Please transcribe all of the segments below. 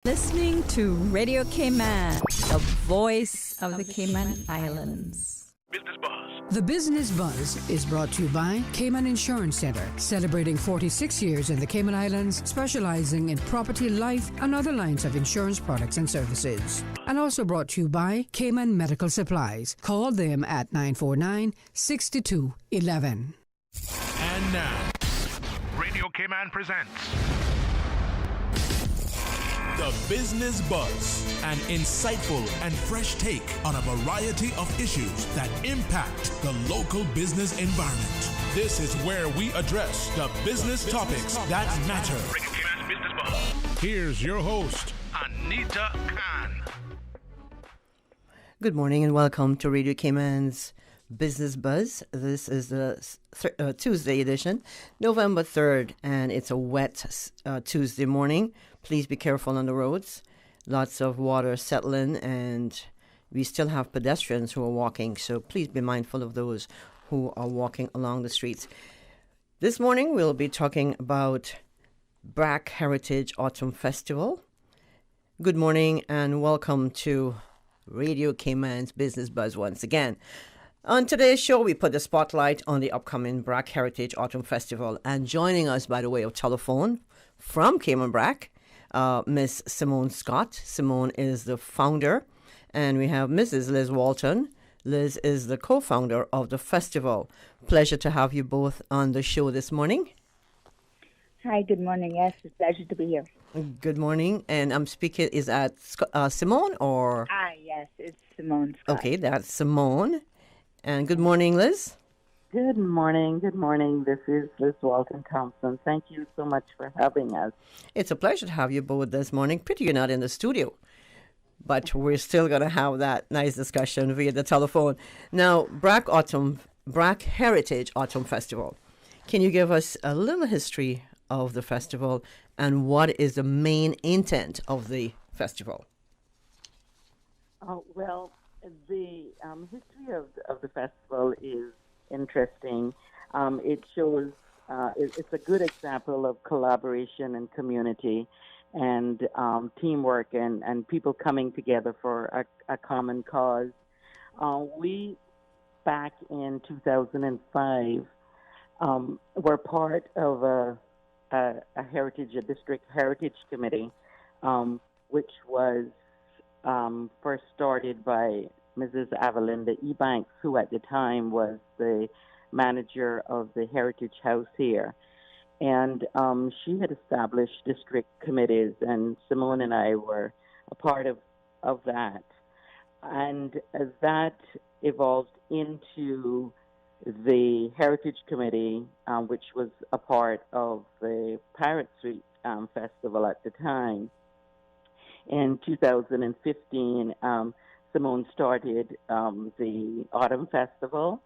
Listening to Radio Cayman, the voice of the Cayman Islands. Business Buzz. The Business Buzz is brought to you by Cayman Insurance Center, celebrating 46 years in the Cayman Islands, specializing in property, life, and other lines of insurance products and services. And also brought to you by Cayman Medical Supplies. Call them at 949-6211. And now, Radio Cayman presents The Business Buzz, an insightful and fresh take on a variety of issues that impact the local business environment. This is where we address the business topics that matter. Radio Cayman's Business Buzz. Here's your host, ANITA Khan. Good morning and welcome to Radio Cayman's Business Buzz. This is the Tuesday edition, November 3rd, and it's a wet Tuesday morning. Please be careful on the roads. Lots of water settling, and we still have pedestrians who are walking, so please be mindful of those who are walking along the streets. This morning we'll be talking about BRAC Heritage Autumn Festival. Good morning and welcome to Radio Cayman's Business Buzz once again. On today's show, we put the spotlight on the upcoming BRAC Heritage Autumn Festival. And joining us by the way of telephone from Cayman BRAC, Miss Simone Scott. Simone is the founder. And we have Mrs. Liz Walton. Liz is the co-founder of the festival. Pleasure to have you both on the show this morning. Hi, good morning. Yes, it's a pleasure to be here. Good morning. And I'm speaking, is that Simone or? Yes, it's Simone Scott. Okay, that's Simone. And good morning, Liz. Good morning. Good morning. This is Liz Walton Thompson. Thank you so much for having us. It's a pleasure to have you both this morning. Pity you're not in the studio, but we're still going to have that nice discussion via the telephone. Now, BRAC Heritage Autumn Festival. Can you give us a little history of the festival and what is the main intent of the festival? Well, the history of the festival is interesting. It shows it's a good example of collaboration and community and teamwork and people coming together for a common cause. We, back in 2005, were part of a district heritage committee, which was first started by Mrs. Avalinda Ebanks, who at the time was the manager of the Heritage House here. And she had established district committees, and Simone and I were a part of that. And as that evolved into the Heritage Committee, which was a part of the Pirate Street Festival at the time, in 2015, Simone started the Autumn Festival,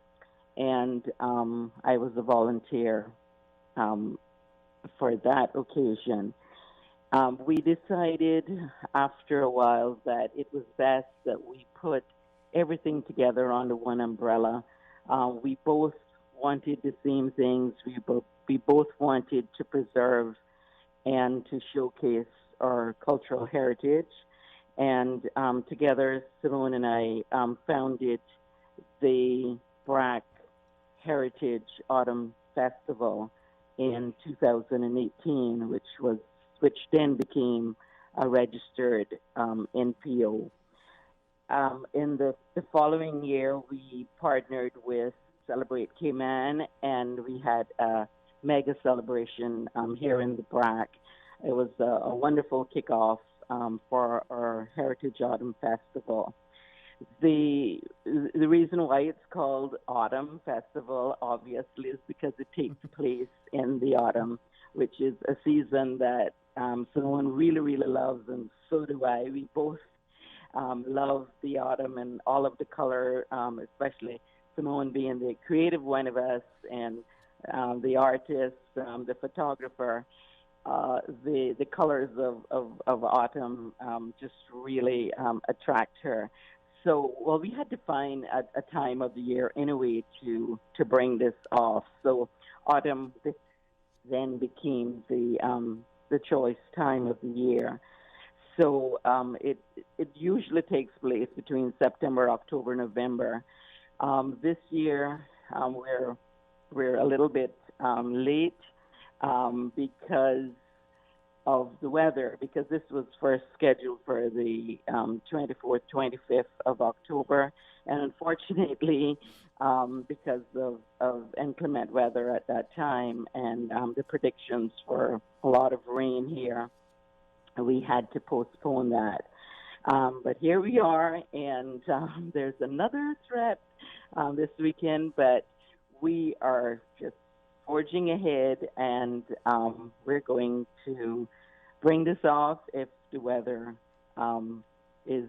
and I was a volunteer for that occasion. We decided after a while that it was best that we put everything together under one umbrella. We both wanted the same things. We both wanted to preserve and to showcase our cultural heritage. And together, Simone and I founded the BRAC Heritage Autumn Festival in 2018, which then became a registered NPO. In the following year, we partnered with Celebrate Cayman, and we had a mega celebration here in the BRAC. It was a wonderful kickoff for our Heritage Autumn Festival. The reason why it's called Autumn Festival, obviously, is because it takes place in the autumn, which is a season that Simone really, really loves, and so do I. We both love the autumn and all of the color, especially Simone being the creative one of us and the artist, the photographer. The colors of autumn just really attract her. So, well, we had to find a time of the year anyway to bring this off. So, autumn then became the choice time of the year. So it usually takes place between September, October, November. This year we're a little bit late because of the weather, because this was first scheduled for the 24th, 25th of October, and unfortunately, because of inclement weather at that time and the predictions for a lot of rain here, we had to postpone that. But here we are, and there's another threat this weekend, but we are just forging ahead, and we're going to bring this off if the weather is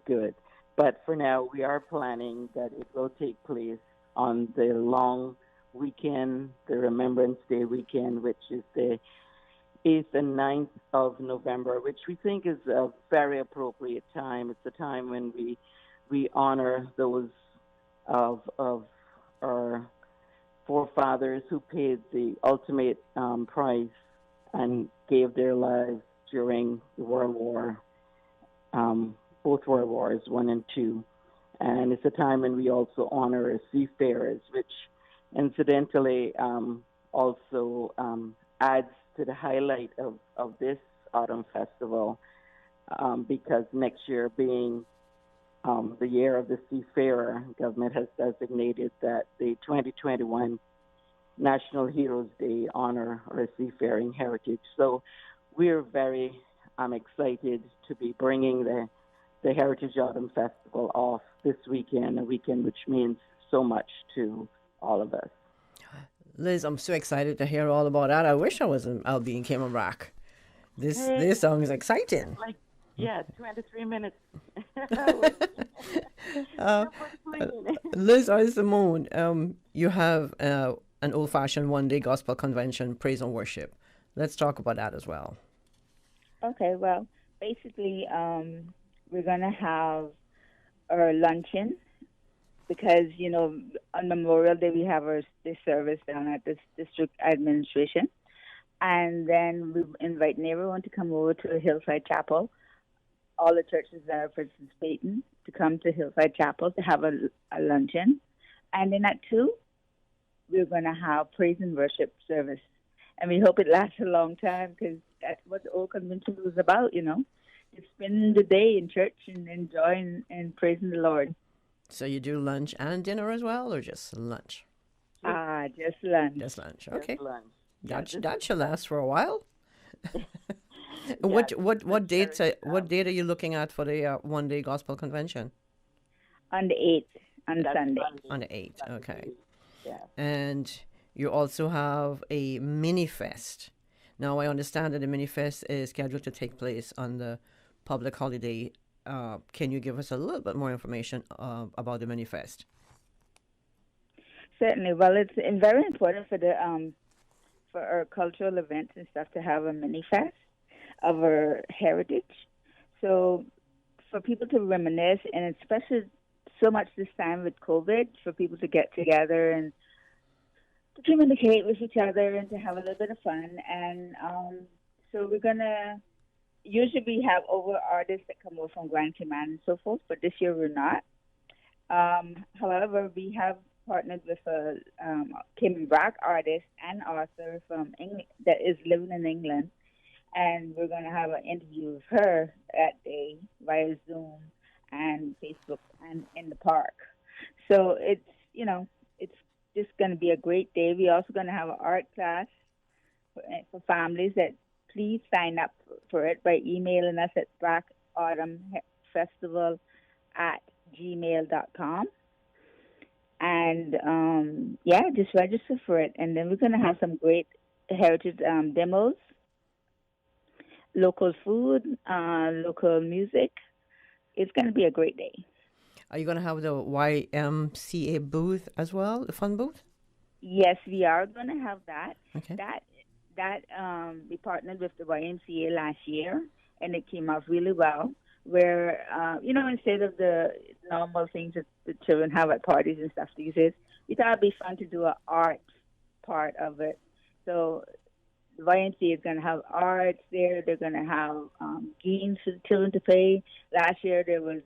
good. But for now, we are planning that it will take place on the long weekend, the Remembrance Day weekend, which is the 8th and 9th of November, which we think is a very appropriate time. It's a time when we honor those of our forefathers who paid the ultimate price and gave their lives during the World War, both World Wars, I and II. And it's a time when we also honor our seafarers, which incidentally also adds to the highlight of this autumn festival, because next year being the year of the seafarer, government has designated that the 2021 National Heroes Day honor our seafaring heritage. So we're very excited to be bringing the Heritage Autumn Festival off this weekend, a weekend which means so much to all of us. Liz, I'm so excited to hear all about that. I wish I'll be in Cayman Rock. This song is exciting. 23 minutes. Liz or Simone, you have an old-fashioned one-day gospel convention, praise and worship. Let's talk about that as well. Okay, well, basically, we're going to have our luncheon because, on Memorial Day, we have this service down at the district administration. And then we invite everyone to come over to Hillside Chapel, all the churches that are participating, to come to Hillside Chapel to have a luncheon. And then at 2, we're going to have praise and worship service. And we hope it lasts a long time because that's what the old convention was about, Just spending the day in church and enjoying and praising the Lord. So you do lunch and dinner as well, or just lunch? Just lunch. Just lunch. Okay. Just lunch. That should last for a while. What date are you looking at for the one-day gospel convention? On the 8th, on Sunday. On the 8th, okay. Yeah. And you also have a mini fest. Now I understand that the mini fest is scheduled to take place on the public holiday. Can you give us a little bit more information about the mini fest? Certainly. Well, it's very important for our cultural events and stuff to have a mini fest of our heritage. So for people to reminisce, and especially so much this time with COVID, for people to get together and to communicate with each other and to have a little bit of fun. And so we're going to, usually we have over artists that come over from Grand Cayman and so forth, but this year we're not. However, we have partnered with a Cayman Rock artist and author from England that is living in England, and we're going to have an interview with her that day via Zoom and Facebook and in the park. So it's just going to be a great day. We're also going to have an art class for families. That please sign up for it by emailing us at blackautumnfestival@gmail.com. And, just register for it. And then we're going to have some great heritage demos, local food, local music. It's going to be a great day. Are you going to have the YMCA booth as well, the fun booth? Yes, we are going to have that. Okay. We partnered with the YMCA last year, and it came out really well. Where, instead of the normal things that the children have at parties and stuff these days, we thought it'd be fun to do an art part of it. So the YMCA is going to have arts there. They're going to have games for the children to play. Last year there was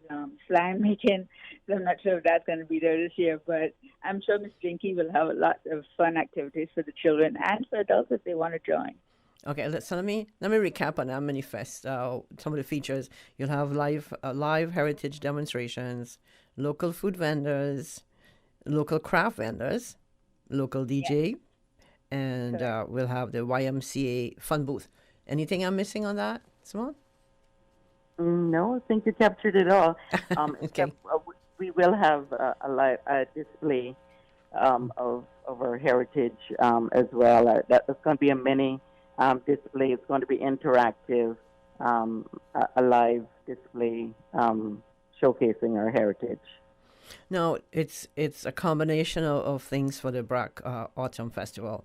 slime making, so I'm not sure if that's going to be there this year. But I'm sure Ms. Jinky will have a lot of fun activities for the children and for adults if they want to join. Okay, so let me recap on our manifest. Some of the features: you'll have live heritage demonstrations, local food vendors, local craft vendors, local DJ, and we'll have the YMCA fun booth. Anything I'm missing on that, Simone? No, I think you captured it all. Okay. Except, we will have a display of our heritage as well. That's going to be a mini display. It's going to be interactive, a live display showcasing our heritage. No, it's a combination of things for the BRAC Autumn Festival.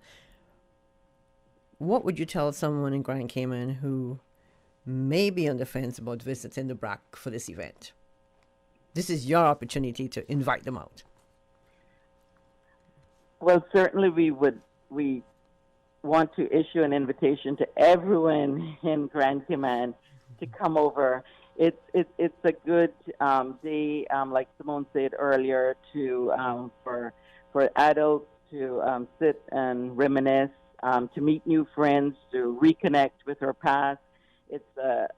What would you tell someone in Grand Cayman who may be on the fence about visiting the BRAC for this event? This is your opportunity to invite them out. Well, certainly we want to issue an invitation to everyone in Grand Cayman to come over. It's a good day, like Simone said earlier, to for adults to sit and reminisce, to meet new friends, to reconnect with our past. It's a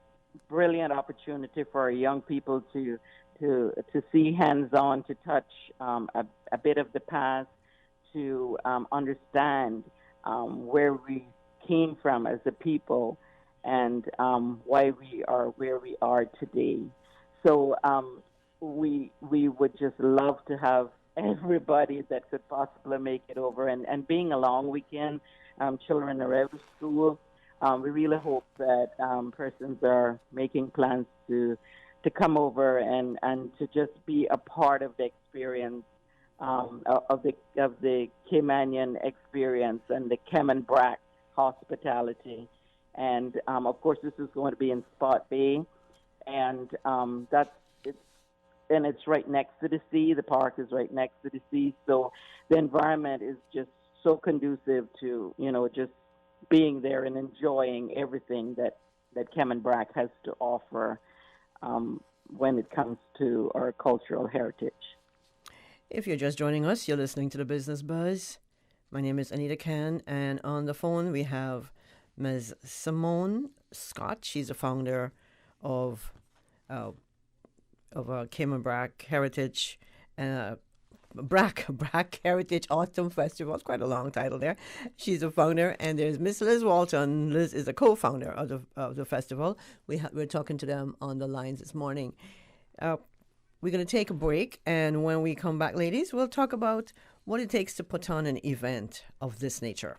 brilliant opportunity for our young people to see hands-on, to touch a bit of the past, to understand where we came from as a people, and why we are where we are today. So we would just love to have everybody that could possibly make it over. And being a long weekend, children are out of school, we really hope that persons are making plans to come over and to just be a part of the experience, of the Caymanian experience and the Cayman BRAC hospitality. And of course, this is going to be in Spot Bay, and it's right next to the sea. The park is right next to the sea, so the environment is just so conducive to just being there and enjoying everything that Cayman BRAC has to offer when it comes to our cultural heritage. If you're just joining us, you're listening to the Business Buzz. My name is ANITA Khan, and on the phone we have Ms. Simone Scott. She's the founder of Cayman BRAC Heritage, BRAC Heritage Autumn Festival. It's quite a long title there. She's the founder, and there's Miss Liz Walton. Liz is a co-founder of the festival. We're talking to them on the lines this morning. We're going to take a break, and when we come back, ladies, we'll talk about what it takes to put on an event of this nature.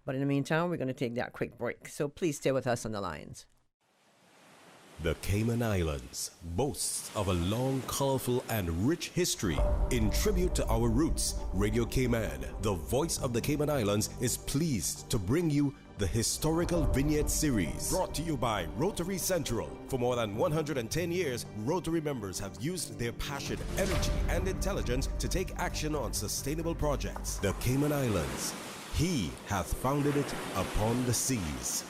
But in the meantime, we're going to take that quick break. So please stay with us on the lines. The Cayman Islands boasts of a long, colorful, and rich history. In tribute to our roots, Radio Cayman, the voice of the Cayman Islands, is pleased to bring you the Historical Vignette Series, brought to you by Rotary Central. For more than 110 years, Rotary members have used their passion, energy, and intelligence to take action on sustainable projects. The Cayman Islands, He hath founded it upon the seas.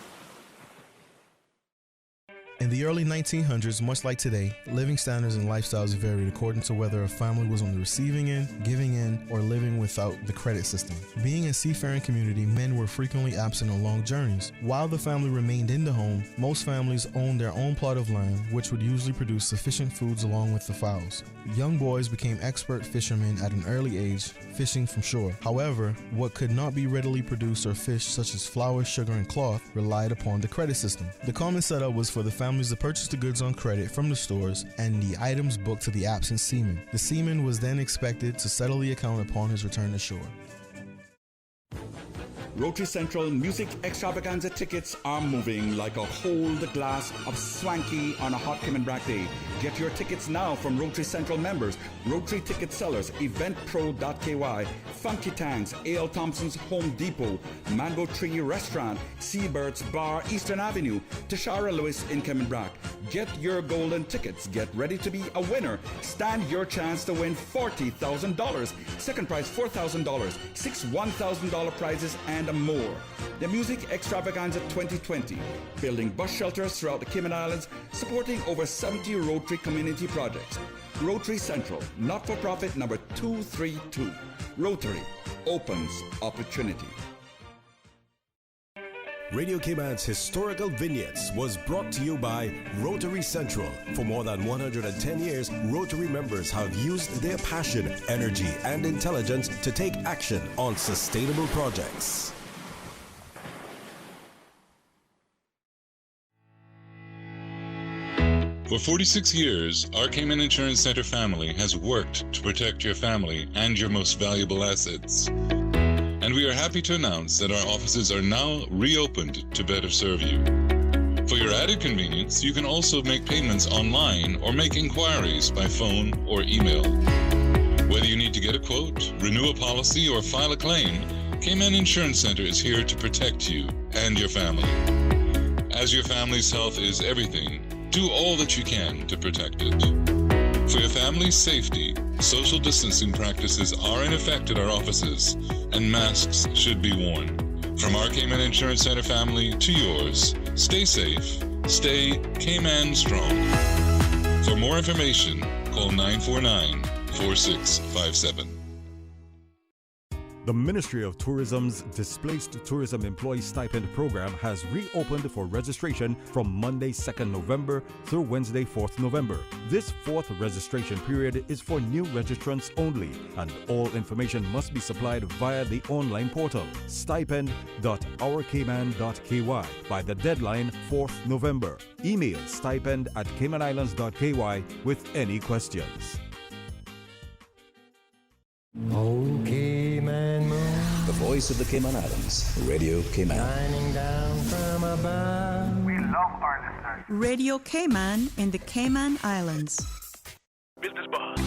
In the early 1900s, much like today, living standards and lifestyles varied according to whether a family was on the receiving end, giving end, or living without the credit system. Being a seafaring community, men were frequently absent on long journeys. While the family remained in the home, most families owned their own plot of land, which would usually produce sufficient foods along with the fowls. Young boys became expert fishermen at an early age, fishing from shore. However, what could not be readily produced or fished, such as flour, sugar, and cloth, relied upon the credit system. The common setup was for the families to purchase the goods on credit from the stores and the items booked to the absent seaman. The seaman was then expected to settle the account upon his return to shore. Rotary Central Music Extravaganza tickets are moving like a hold glass of swanky on a hot Cayman BRAC day. Get your tickets now from Rotary Central members, Rotary ticket sellers, eventpro.ky, Funky Tanks, A.L. Thompson's Home Depot, Mango Tree Restaurant, Seabird's Bar, Eastern Avenue, Tashara Lewis in Cayman BRAC. Get your golden tickets. Get ready to be a winner. Stand your chance to win $40,000. Second prize $4,000. 6 $1,000 prizes and and more. The Music Extravaganza 2020, building bus shelters throughout the Cayman Islands, supporting over 70 Rotary community projects. Rotary Central, not-for-profit number 232. Rotary opens opportunity. Radio Cayman's historical vignettes was brought to you by Rotary Central. For more than 110 years, Rotary members have used their passion, energy, and intelligence to take action on sustainable projects. For 46 years, our Cayman Insurance Center family has worked to protect your family and your most valuable assets. And we are happy to announce that our offices are now reopened to better serve you. For your added convenience, you can also make payments online or make inquiries by phone or email. Whether you need to get a quote, renew a policy, or file a claim, Cayman Insurance Center is here to protect you and your family. As your family's health is everything, do all that you can to protect it. For your family's safety, social distancing practices are in effect at our offices, and masks should be worn. From our Cayman Insurance Center family to yours, stay safe, stay Cayman strong. For more information, call 949-4657. The Ministry of Tourism's Displaced Tourism Employee Stipend Program has reopened for registration from Monday 2nd November through Wednesday 4th November. This fourth registration period is for new registrants only, and all information must be supplied via the online portal stipend.ourcayman.ky by the deadline 4th November. Email stipend@caymanislands.ky with any questions. Oh, Cayman moon. The voice of the Cayman Islands, Radio Cayman. Shining down from above. We love our listeners. Radio Cayman in the Cayman Islands. Business Buzz.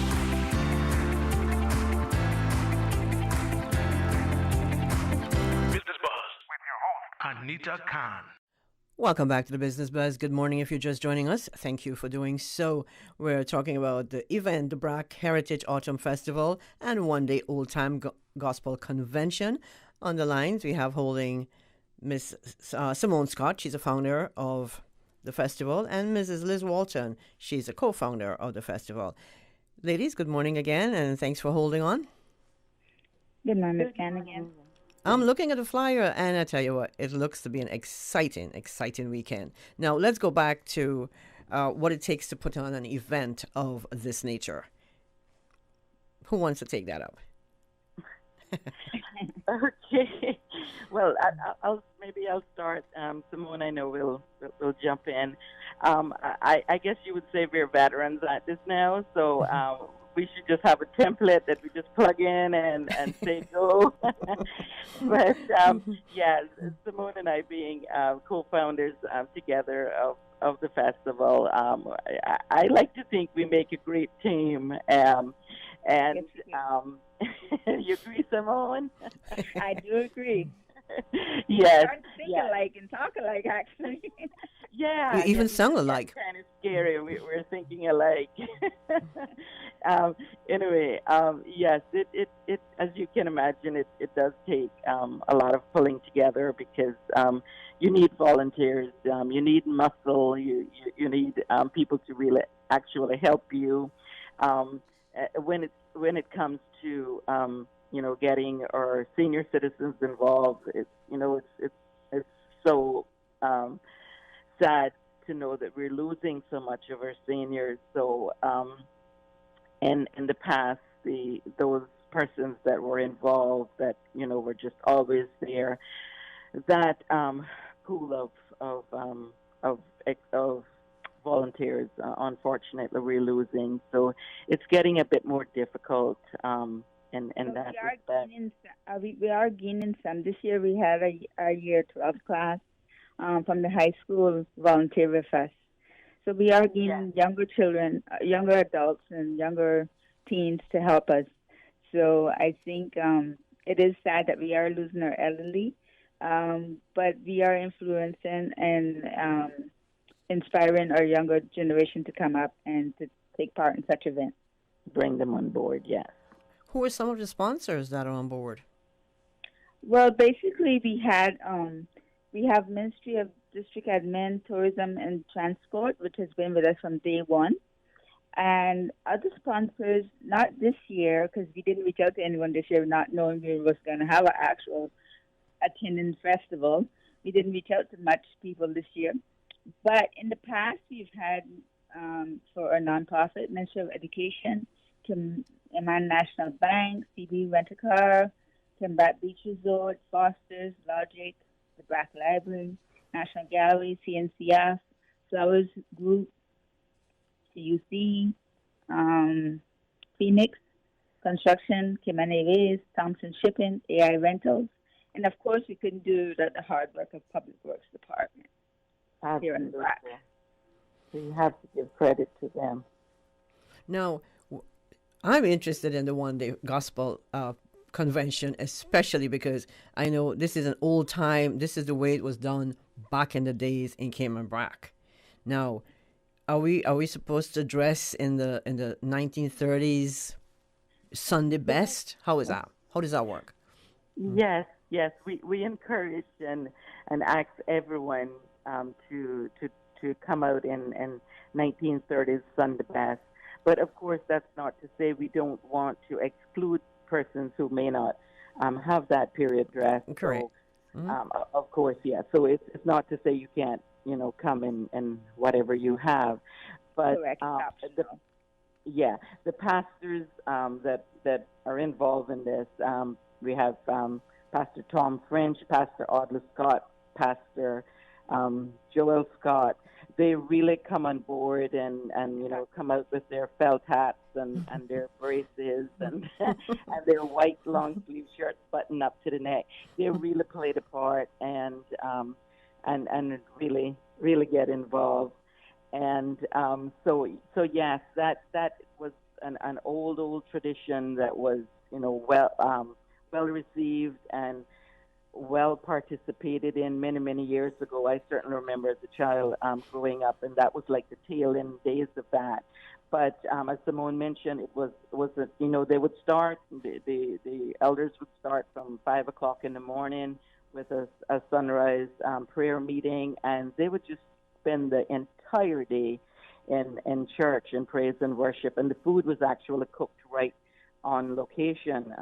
Business Buzz with your host, ANITA Khan. Welcome back to the Business Buzz. Good morning if you're just joining us. Thank you for doing so. We're talking about the event, the BRAC Heritage Autumn Festival and One Day Old Time Gospel Convention. On the lines, we have holding Miss Simone Scott. She's a founder of the festival, and Mrs. Liz Walton. She's a co-founder of the festival. Ladies, good morning again, and thanks for holding on. Good morning, Ms. Can again. I'm looking at the flyer, and I tell you what, it looks to be an exciting weekend. Now, let's go back to what it takes to put on an event of this nature. Who wants to take that up? Okay. Well, I'll start. Simone, I know will jump in. I guess you would say we're veterans at this now, so we should just have a template that we just plug in and say go. But yeah, Simone and I being co-founders together of the festival, I like to think we make a great team. And you agree, Simone? I do agree. Yes. We're think alike and talk alike, actually. Yeah. You even sung alike. Kind of scary. We're thinking alike. Anyway, yes, it as you can imagine, it does take a lot of pulling together because you need volunteers, you need muscle, you need people to really actually help you. When it comes to getting our senior citizens involved, it's so sad to know that we're losing so much of our seniors. So in the past, those persons that were involved, that were just always there, that pool of volunteers, unfortunately, we're losing. So it's getting a bit more difficult. In that respect. We are gaining some. This year we had a year 12 class from the high school volunteer with us. So we are gaining younger children, younger adults, and younger teens to help us. So I think it is sad that we are losing our elderly, but we are influencing and inspiring our younger generation to come up and to take part in such events. Bring them on board, yes. Who are some of the sponsors that are on board? Well, basically, we have Ministry of District Admin, Tourism and Transport, which has been with us from day one, and other sponsors. Not this year because we didn't reach out to anyone this year, not knowing we was going to have an actual attendance festival. We didn't reach out to much people this year, but in the past we've had for a nonprofit, Ministry of Education, Cayman National Bank, CB Rent a Car, Timbat Beach Resort, Foster's, Logic, the Black Library, National Gallery, CNCF, Flowers Group, CUC, Phoenix Construction, Cayman Airways, Thompson Shipping, AI Rentals, and of course we couldn't do the hard work of Public Works Department here in the BRAC. So you have to give credit to them. Now, I'm interested in the one-day gospel convention, especially because I know this is an old time. This is the way it was done back in the days in Cayman Brac. Now, are we supposed to dress in the 1930s Sunday best? How is that? How does that work? Yes. We encourage and ask everyone to come out in 1930s Sunday best. But of course, that's not to say we don't want to exclude persons who may not have that period dress. Correct. So, of course, yeah. So it's not to say you can't, come in whatever you have. But Correct. the pastors that are involved in this, we have Pastor Tom French, Pastor Audley Scott, Pastor Joel Scott. They really come on board and come out with their felt hats and their braces and and their white long sleeve shirts buttoned up to the neck. They really play the part and really get involved. And so yes, that was an old tradition that was well received and well participated in many years ago. I certainly remember as a child growing up, and that was like the tail end days of that. But as Simone mentioned, it was they would start the elders would start from 5 o'clock in the morning with a sunrise prayer meeting, and they would just spend the entire day in church and praise and worship. And the food was actually cooked right on location.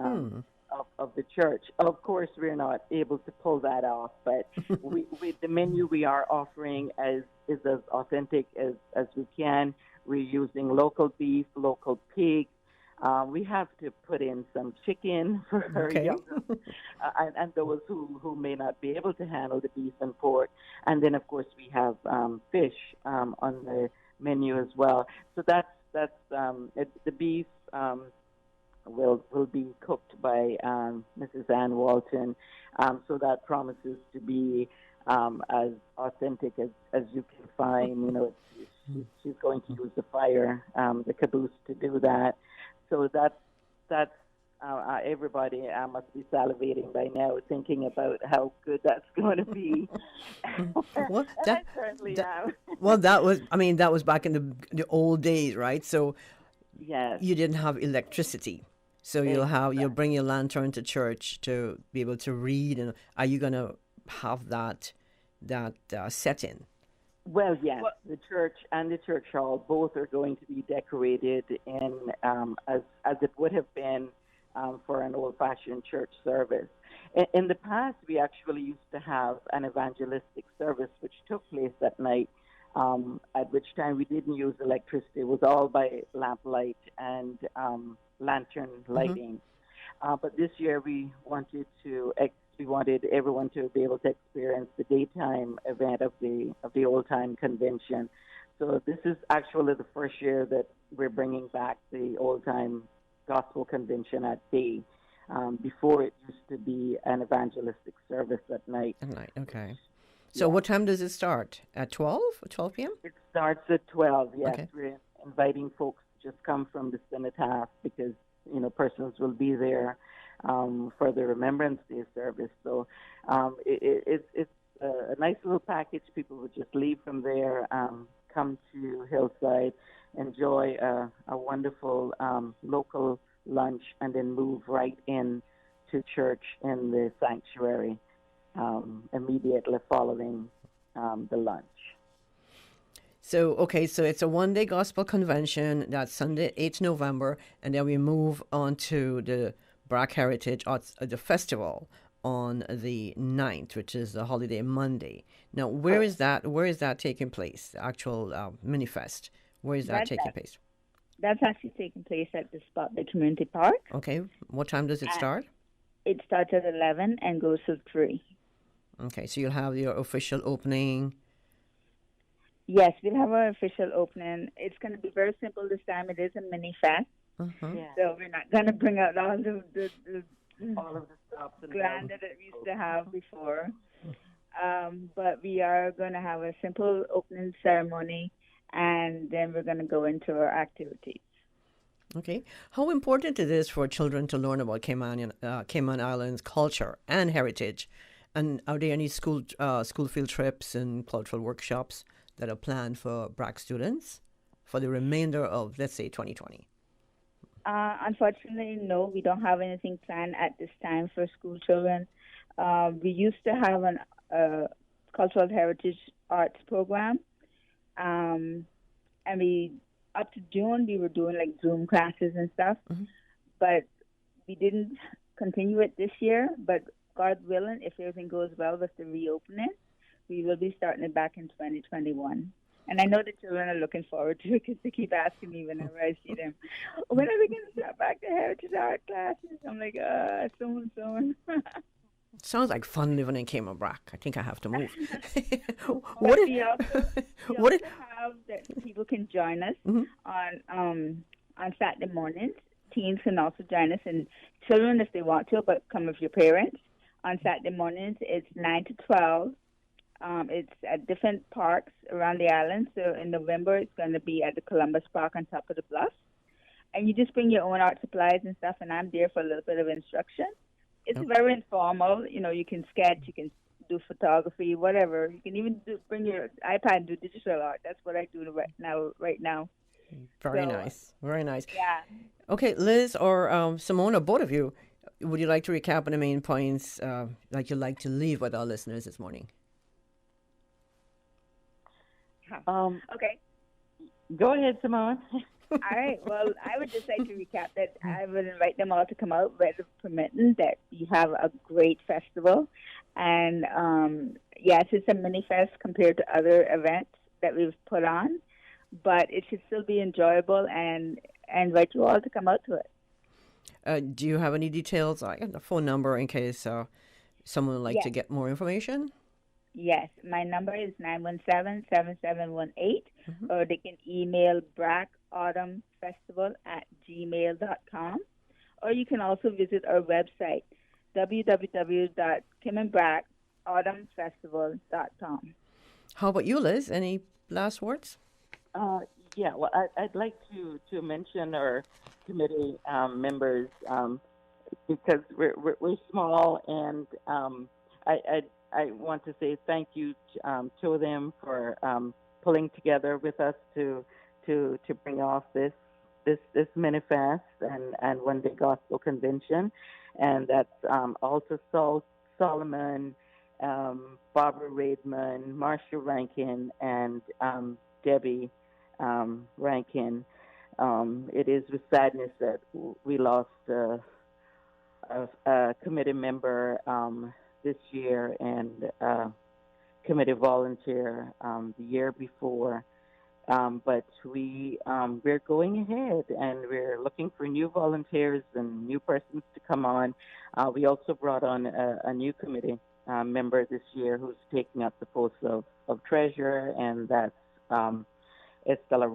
Of the church. Of course, we're not able to pull that off, but the menu we are offering is as authentic as we can. We're using local beef, local pig. We have to put in some chicken for our younger, and those who may not be able to handle the beef and pork. And then, of course, we have fish on the menu as well. So that's the beef. Will be cooked by Mrs. Ann Walton, so that promises to be as authentic as you can find. She's going to use the fire, the caboose to do that. So that's everybody must be salivating by now, thinking about how good that's going to be. Well, I certainly am. Well, that was back in the old days, right? So yes, you didn't have electricity. So you'll bring your lantern to church to be able to read, and are you going to have that setting? Well, yes, the church and the church hall both are going to be decorated in as it would have been for an old-fashioned church service. In the past, we actually used to have an evangelistic service which took place at night, at which time we didn't use electricity. It was all by lamplight and lantern lighting. But this year we wanted everyone to be able to experience the daytime event of the old time convention. So this is actually the first year that we're bringing back the old time gospel convention at day. Before it used to be an evangelistic service at night. At night, okay. So what time does it start? At 12 p.m.? It starts at 12, yes. Okay. We're inviting folks to just come from the cenotaph because, persons will be there for the Remembrance Day service. So it's a nice little package. People would just leave from there, come to Hillside, enjoy a wonderful local lunch, and then move right in to church in the sanctuary immediately following the lunch. So, okay, so it's a one-day gospel convention. That's Sunday, 8th November, and then we move on to the Black Heritage Arts, the festival on the 9th, which is the holiday Monday. Now, where is that? Where is that taking place? The actual mini fest. Where is that taking place? That's actually taking place at the Spotlight Community Park. Okay, what time does it start? It starts at 11 and goes till 3. Okay, so you'll have your official opening. Yes, we'll have our official opening. It's going to be very simple this time. It is a mini fest. So we're not going to bring out all of the stuff grand that we used to have before. But we are going to have a simple opening ceremony, and then we're going to go into our activities. Okay. How important it is for children to learn about Cayman Islands culture and heritage? And are there any school field trips and cultural workshops that are planned for BRAC students for the remainder of, let's say, 2020? Unfortunately, no, we don't have anything planned at this time for school children. We used to have a cultural heritage arts program, and we up to June we were doing like Zoom classes and stuff, but we didn't continue it this year. But God willing, if everything goes well with the reopening, we will be starting it back in 2021. And I know the children are looking forward to it because they keep asking me whenever I see them, when are we going to start back to heritage art classes? I'm like, soon. Sounds like fun living in Cayman BRAC. I think I have to move. We also have that people can join us on Saturday mornings. Teens can also join us, and children, if they want to, but come with your parents. On Saturday mornings, it's 9 to 12. It's at different parks around the island. So in November, it's going to be at the Columbus Park on top of the bluff. And you just bring your own art supplies and stuff, and I'm there for a little bit of instruction. It's very informal. You know, you can sketch, you can do photography, whatever. You can even bring your iPad and do digital art. That's what I do right now. Very nice. Very nice. Yeah. Okay, Liz or Simona, both of you, would you like to recap on the main points that you'd like to leave with our listeners this morning? Okay. Go ahead, Simone. All right. Well, I would just like to recap that I would invite them all to come out, weather permitting, that you have a great festival. And, yes, it's a mini fest compared to other events that we've put on, but it should still be enjoyable, and I invite you all to come out to it. Do you have any details, like the phone number, in case someone would like to get more information? Yes, my number is 917-7718, or they can email bracautumnfestival@gmail.com, or you can also visit our website, www.caymanbracautumnfestival.com. How about you, Liz? Any last words? Yeah, well, I'd like to mention our committee members because we're small, and I want to say thank you to them for pulling together with us to bring off this mini fest and one day gospel convention, and that's also Solomon, Barbara Raidman, Marcia Rankin, and Debbie Rankin. It is with sadness that we lost a committee member this year and committee volunteer the year before. But we're going ahead, and we're looking for new volunteers and new persons to come on. We also brought on a new committee member this year who's taking up the post of treasurer, and that's Estella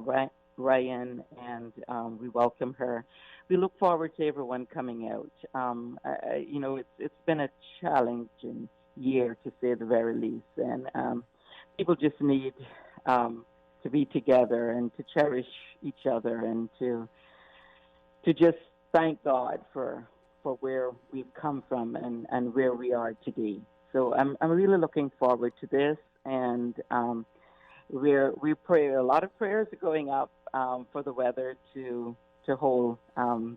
Ryan, and we welcome her. We look forward to everyone coming out. It's been a challenging year, to say the very least, and people just need to be together and to cherish each other and to just thank God for where we've come from and where we are today. So I'm really looking forward to this, and we pray. A lot of prayers are going up for the weather to to hold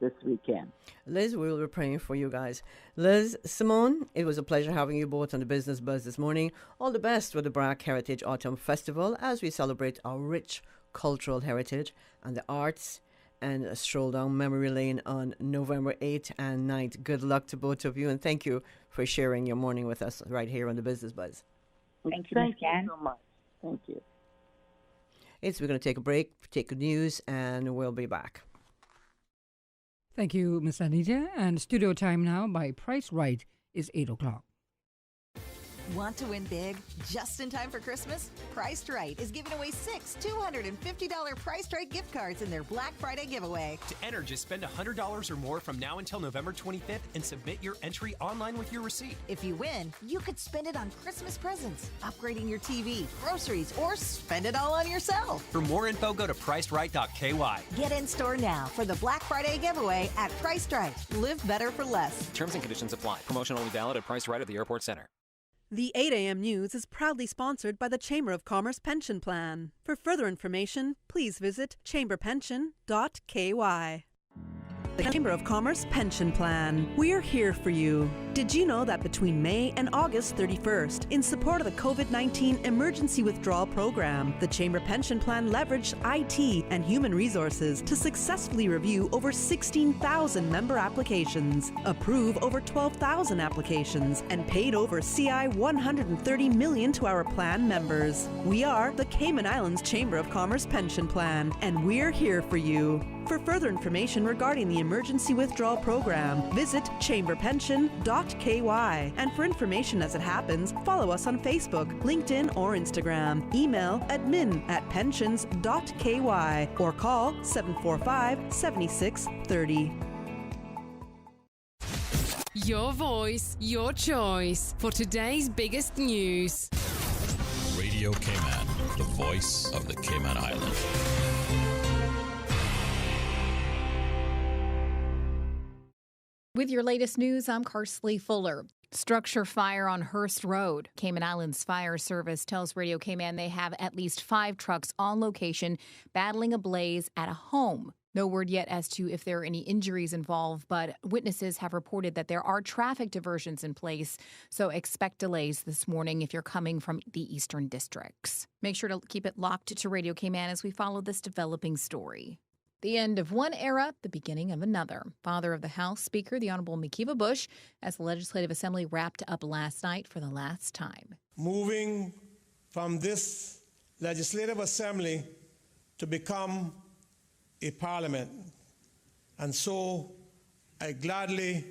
this weekend. Liz, we will be praying for you guys. Liz, Simone, it was a pleasure having you both on the Business Buzz this morning. All the best with the BRAC Heritage Autumn Festival as we celebrate our rich cultural heritage and the arts, and a stroll down memory lane on November 8th and 9th. Good luck to both of you, and thank you for sharing your morning with us right here on the Business Buzz. Thank you, Ms. Ken. So much. Thank you. We're going to take a break, take the news, and we'll be back. Thank you, Miss Anita. And studio time now by Price Right is 8 o'clock. Want to win big just in time for Christmas? Priced Right is giving away 6 $250 Priced Right gift cards in their Black Friday giveaway. To enter, just spend $100 or more from now until November 25th and submit your entry online with your receipt. If you win, you could spend it on Christmas presents, upgrading your TV, groceries, or spend it all on yourself. For more info, go to pricedright.ky. Get in store now for the Black Friday giveaway at Priced Right. Live better for less. Terms and conditions apply. Promotion only valid at Priced Right at the Airport Center. The 8 a.m. News is proudly sponsored by the Chamber of Commerce Pension Plan. For further information, please visit chamberpension.ky. The Chamber of Commerce Pension Plan. We're here for you. Did you know that between May and August 31st, in support of the COVID-19 Emergency Withdrawal Program, the Chamber Pension Plan leveraged IT and human resources to successfully review over 16,000 member applications, approve over 12,000 applications, and paid over CI $130 million to our plan members. We are the Cayman Islands Chamber of Commerce Pension Plan, and we're here for you. For further information regarding the Emergency Withdrawal Program, visit chamberpension.ky. And for information as it happens, follow us on Facebook, LinkedIn, or Instagram. Email admin@pensions.ky or call 745-7630. Your voice, your choice for today's biggest news. Radio Cayman, the voice of the Cayman Islands. With your latest news, I'm Carsley Fuller. Structure fire on Hearst Road. Cayman Islands Fire Service tells Radio Cayman they have at least 5 trucks on location battling a blaze at a home. No word yet as to if there are any injuries involved, but witnesses have reported that there are traffic diversions in place, so expect delays this morning if you're coming from the eastern districts. Make sure to keep it locked to Radio Cayman as we follow this developing story. The end of one era, the beginning of another. Father of the House Speaker, the Honorable Mikiva Bush, as the Legislative Assembly wrapped up last night for the last time. Moving from this Legislative Assembly to become a parliament. And so I gladly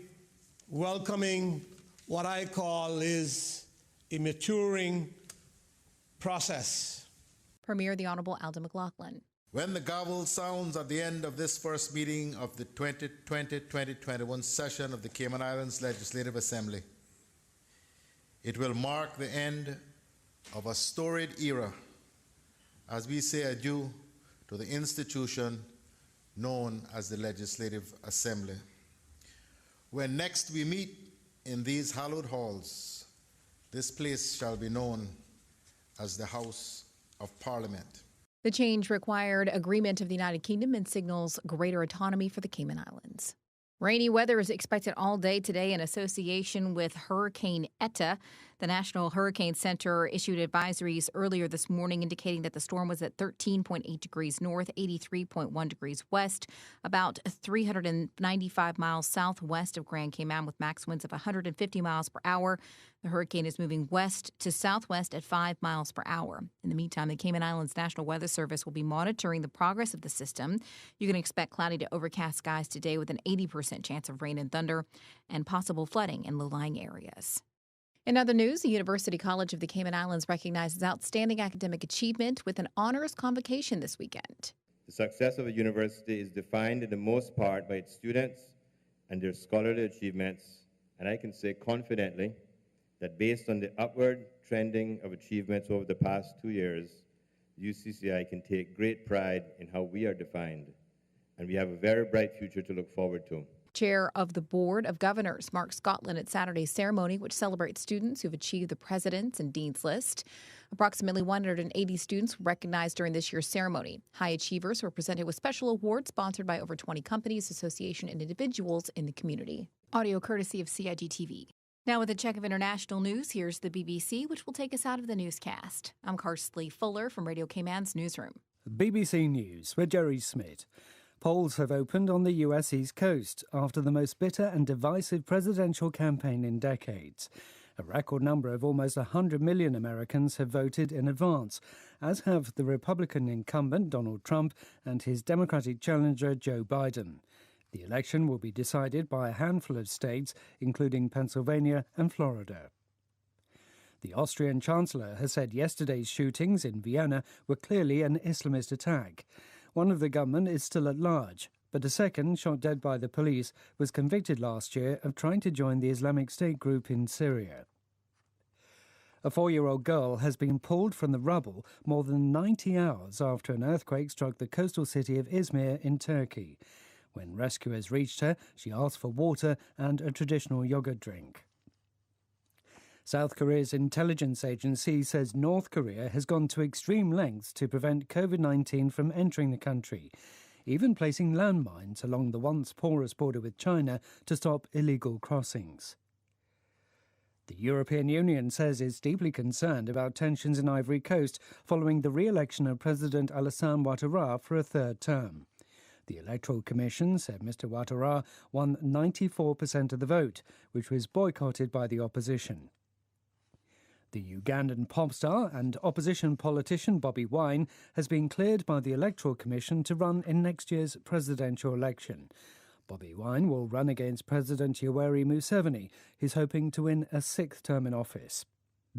welcoming what I call is a maturing process. Premier, the Honorable Alda McLaughlin. When the gavel sounds at the end of this first meeting of the 2020-2021 session of the Cayman Islands Legislative Assembly, it will mark the end of a storied era as we say adieu to the institution known as the Legislative Assembly. When next we meet in these hallowed halls, this place shall be known as the House of Parliament. The change required agreement of the United Kingdom and signals greater autonomy for the Cayman Islands. Rainy weather is expected all day today in association with Hurricane Eta. The National Hurricane Center issued advisories earlier this morning indicating that the storm was at 13.8 degrees north, 83.1 degrees west, about 395 miles southwest of Grand Cayman with max winds of 150 miles per hour. The hurricane is moving west to southwest at 5 miles per hour. In the meantime, the Cayman Islands National Weather Service will be monitoring the progress of the system. You can expect cloudy to overcast skies today with an 80% chance of rain and thunder and possible flooding in low-lying areas. In other news, the University College of the Cayman Islands recognizes outstanding academic achievement with an honors convocation this weekend. The success of a university is defined in the most part by its students and their scholarly achievements, and I can say confidently that based on the upward trending of achievements over the past 2 years, UCCI can take great pride in how we are defined, and we have a very bright future to look forward to. Chair of the Board of Governors, Mark Scotland, at Saturday's ceremony, which celebrates students who've achieved the President's and Dean's List. Approximately 180 students were recognized during this year's ceremony. High achievers were presented with special awards sponsored by over 20 companies, associations, and individuals in the community. Audio courtesy of CIG-TV. Now with a check of international news, here's the BBC, which will take us out of the newscast. I'm Karsley Fuller from Radio Cayman's newsroom. BBC News with Jerry Smith. Polls have opened on the US East Coast after the most bitter and divisive presidential campaign in decades. A record number of almost 100 million Americans have voted in advance, as have the Republican incumbent Donald Trump and his Democratic challenger Joe Biden. The election will be decided by a handful of states, including Pennsylvania and Florida. The Austrian Chancellor has said yesterday's shootings in Vienna were clearly an Islamist attack. One of the gunmen is still at large, but a second, shot dead by the police, was convicted last year of trying to join the Islamic State group in Syria. A 4-year-old girl has been pulled from the rubble more than 90 hours after an earthquake struck the coastal city of Izmir in Turkey. When rescuers reached her, she asked for water and a traditional yogurt drink. South Korea's intelligence agency says North Korea has gone to extreme lengths to prevent COVID-19 from entering the country, even placing landmines along the once porous border with China to stop illegal crossings. The European Union says it's deeply concerned about tensions in Ivory Coast following the re-election of President Alassane Ouattara for a third term. The Electoral Commission said Mr. Ouattara won 94% of the vote, which was boycotted by the opposition. The Ugandan pop star and opposition politician Bobi Wine has been cleared by the Electoral Commission to run in next year's presidential election. Bobi Wine will run against President Yoweri Museveni, who's hoping to win a 6th term in office.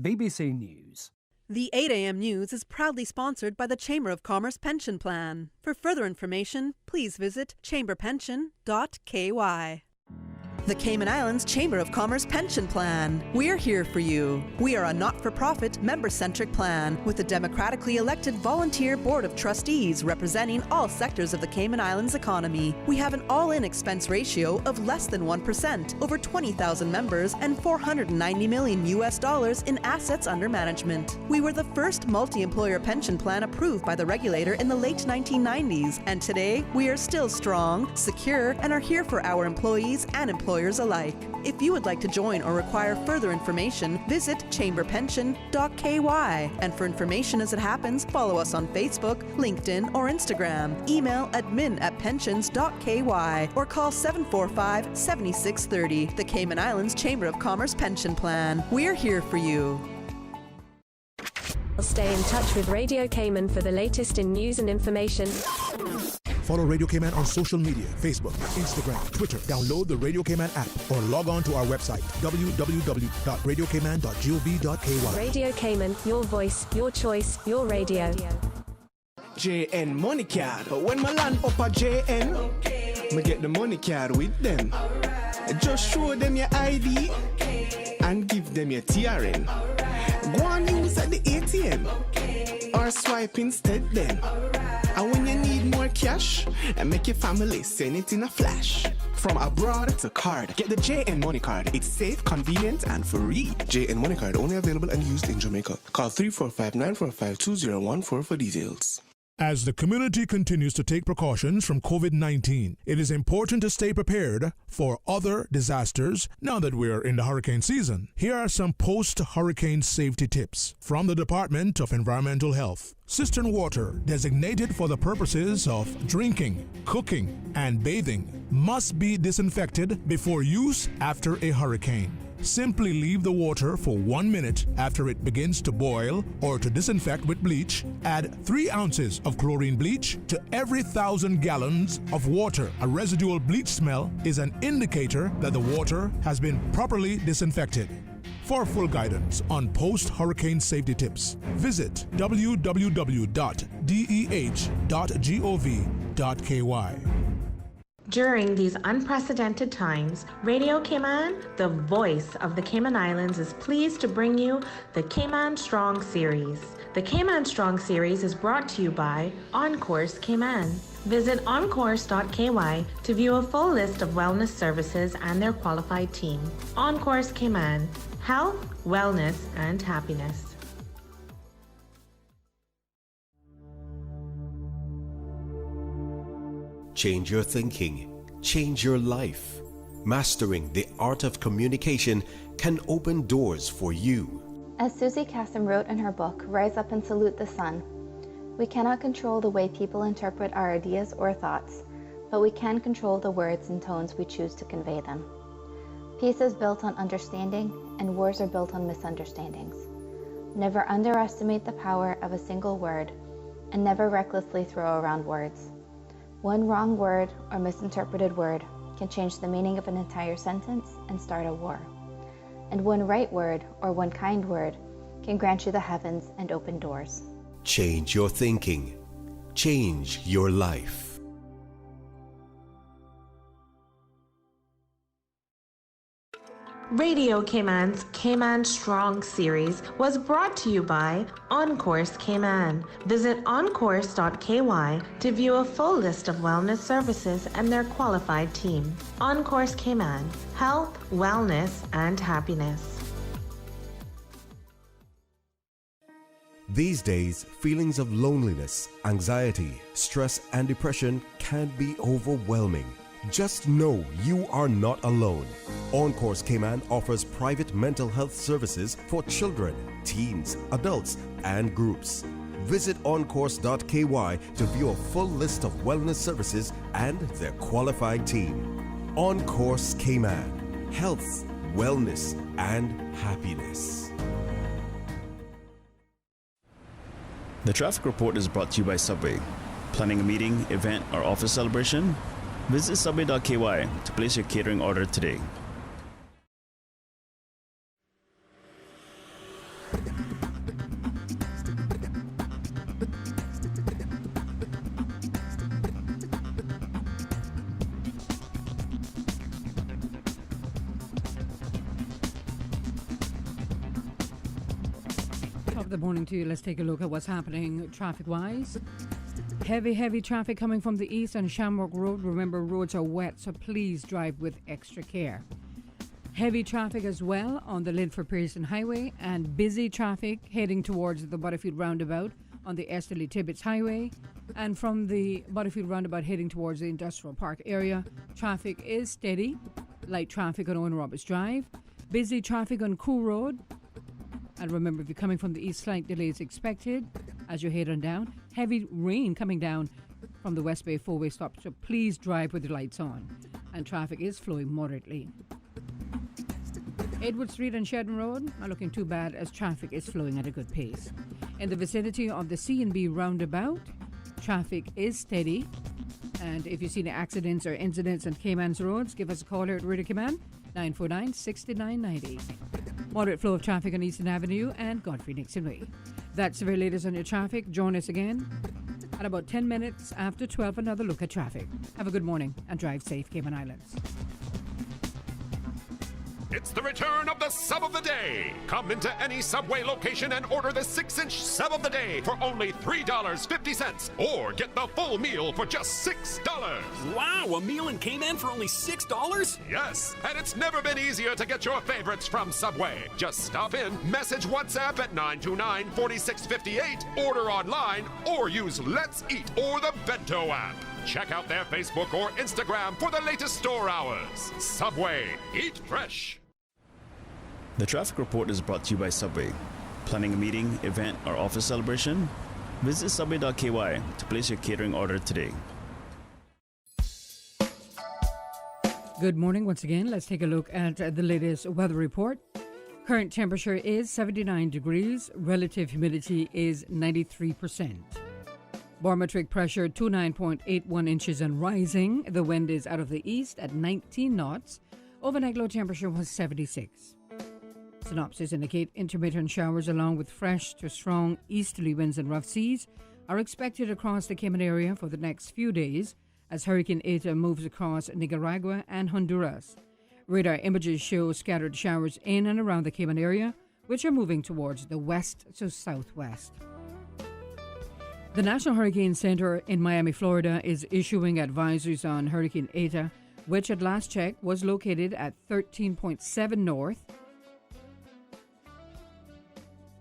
BBC News. The 8 a.m. news is proudly sponsored by the Chamber of Commerce Pension Plan. For further information, please visit chamberpension.ky. The Cayman Islands Chamber of Commerce Pension Plan. We're here for you. We are a not-for-profit, member-centric plan with a democratically elected volunteer board of trustees representing all sectors of the Cayman Islands economy. We have an all-in expense ratio of less than 1%, over 20,000 members, and $490 million in assets under management. We were the first multi-employer pension plan approved by the regulator in the late 1990s, and today we are still strong, secure, and are here for our employees and employers alike. If you would like to join or require further information, visit chamberpension.ky. And for information as it happens, follow us on Facebook, LinkedIn, or Instagram. Email admin@pensions.ky or call 745-7630. The Cayman Islands Chamber of Commerce Pension Plan. We're here for you. Stay in touch with Radio Cayman for the latest in news and information. Follow Radio Cayman on social media, Facebook, Instagram, Twitter. Download the Radio Cayman app or log on to our website, www.radiocayman.gov.ky. Radio Cayman, your voice, your choice, your radio. JN Money Card. When my land up a JN, me get the money card with them. Just show them your ID and give them your TRN. Go and use at the ATM or swipe instead then. And when you need more cash, and make your family send it in a flash. From abroad to card, get the JN Money Card. It's safe, convenient, and free. JN Money Card only available and used in Jamaica. Call 345-945-2014 for details. As the community continues to take precautions from COVID-19, it is important to stay prepared for other disasters now that we're in the hurricane season. Here are some post-hurricane safety tips from the Department of Environmental Health. Cistern water designated for the purposes of drinking, cooking, and bathing must be disinfected before use after a hurricane. Simply leave the water for 1 minute after it begins to boil, or to disinfect with bleach, add 3 ounces of chlorine bleach to every 1,000 gallons of water. A residual bleach smell is an indicator that the water has been properly disinfected. For full guidance on post-hurricane safety tips, visit www.deh.gov.ky. During these unprecedented times, Radio Cayman, the voice of the Cayman Islands, is pleased to bring you the Cayman Strong Series. The Cayman Strong Series is brought to you by OnCourse Cayman. Visit oncourse.ky to view a full list of wellness services and their qualified team. OnCourse Cayman, health, wellness, and happiness. Change your thinking, change your life. Mastering the art of communication can open doors for you. As Susie Kassem wrote in her book, Rise Up and Salute the Sun, we cannot control the way people interpret our ideas or thoughts, but we can control the words and tones we choose to convey them. Peace is built on understanding, and wars are built on misunderstandings. Never underestimate the power of a single word, and never recklessly throw around words. One wrong word or misinterpreted word can change the meaning of an entire sentence and start a war. And one right word or one kind word can grant you the heavens and open doors. Change your thinking, change your life. Radio Cayman's Cayman Strong Series was brought to you by OnCourse Cayman. Visit oncourse.ky to view a full list of wellness services and their qualified team. OnCourse Cayman, health, wellness, and happiness. These days, feelings of loneliness, anxiety, stress, and depression can be overwhelming. Just know you are not alone. OnCourse Cayman offers private mental health services for children, teens, adults, and groups. Visit oncourse.ky to view a full list of wellness services and their qualified team. OnCourse Cayman, health, wellness, and happiness. The traffic report is brought to you by Subway. Planning a meeting, event, or office celebration? Visit subway.ky to place your catering order today. Top of the morning to you. Let's take a look at what's happening traffic-wise. Heavy traffic coming from the east on Shamrock Road. Remember, roads are wet, so please drive with extra care. Heavy traffic as well on the Linford Pearson Highway, and busy traffic heading towards the Butterfield Roundabout on the Esterly Tibbetts Highway. And from the Butterfield Roundabout heading towards the Industrial Park area, traffic is steady. Light traffic on Owen Roberts Drive. Busy traffic on Cool Road. And remember, if you're coming from the east, slight delays expected as you head on down. Heavy rain coming down from the West Bay four-way stop, so please drive with the lights on. And traffic is flowing moderately. Edward Street and Shedden Road not looking too bad as traffic is flowing at a good pace. In the vicinity of the C&B roundabout, traffic is steady. And if you see any accidents or incidents on Cayman's roads, give us a call here at Radio Cayman, 949-6990. Moderate flow of traffic on Eastern Avenue and Godfrey Nixon Way. That's the very latest on your traffic. Join us again at about 10 minutes after 12. Another look at traffic. Have a good morning and drive safe, Cayman Islands. It's the return of the Sub of the Day. Come into any Subway location and order the 6-inch Sub of the Day for only $3.50, or get the full meal for just $6. Wow, a meal in Cayman for only $6? Yes, and it's never been easier to get your favorites from Subway. Just stop in, message WhatsApp at 929-4658, order online, or use Let's Eat or the Bento app. Check out their Facebook or Instagram for the latest store hours. Subway, eat fresh. The traffic report is brought to you by Subway. Planning a meeting, event, or office celebration? Visit subway.ky to place your catering order today. Good morning once again. Let's take a look at the latest weather report. Current temperature is 79 degrees. Relative humidity is 93%. Barometric pressure 29.81 inches and rising. The wind is out of the east at 19 knots. Overnight low temperature was 76. Synopsis indicate intermittent showers along with fresh to strong easterly winds and rough seas are expected across the Cayman area for the next few days as Hurricane Eta moves across Nicaragua and Honduras. Radar images show scattered showers in and around the Cayman area, which are moving towards the west to southwest. The National Hurricane Center in Miami, Florida is issuing advisories on Hurricane Eta, which at last check was located at 13.7 north,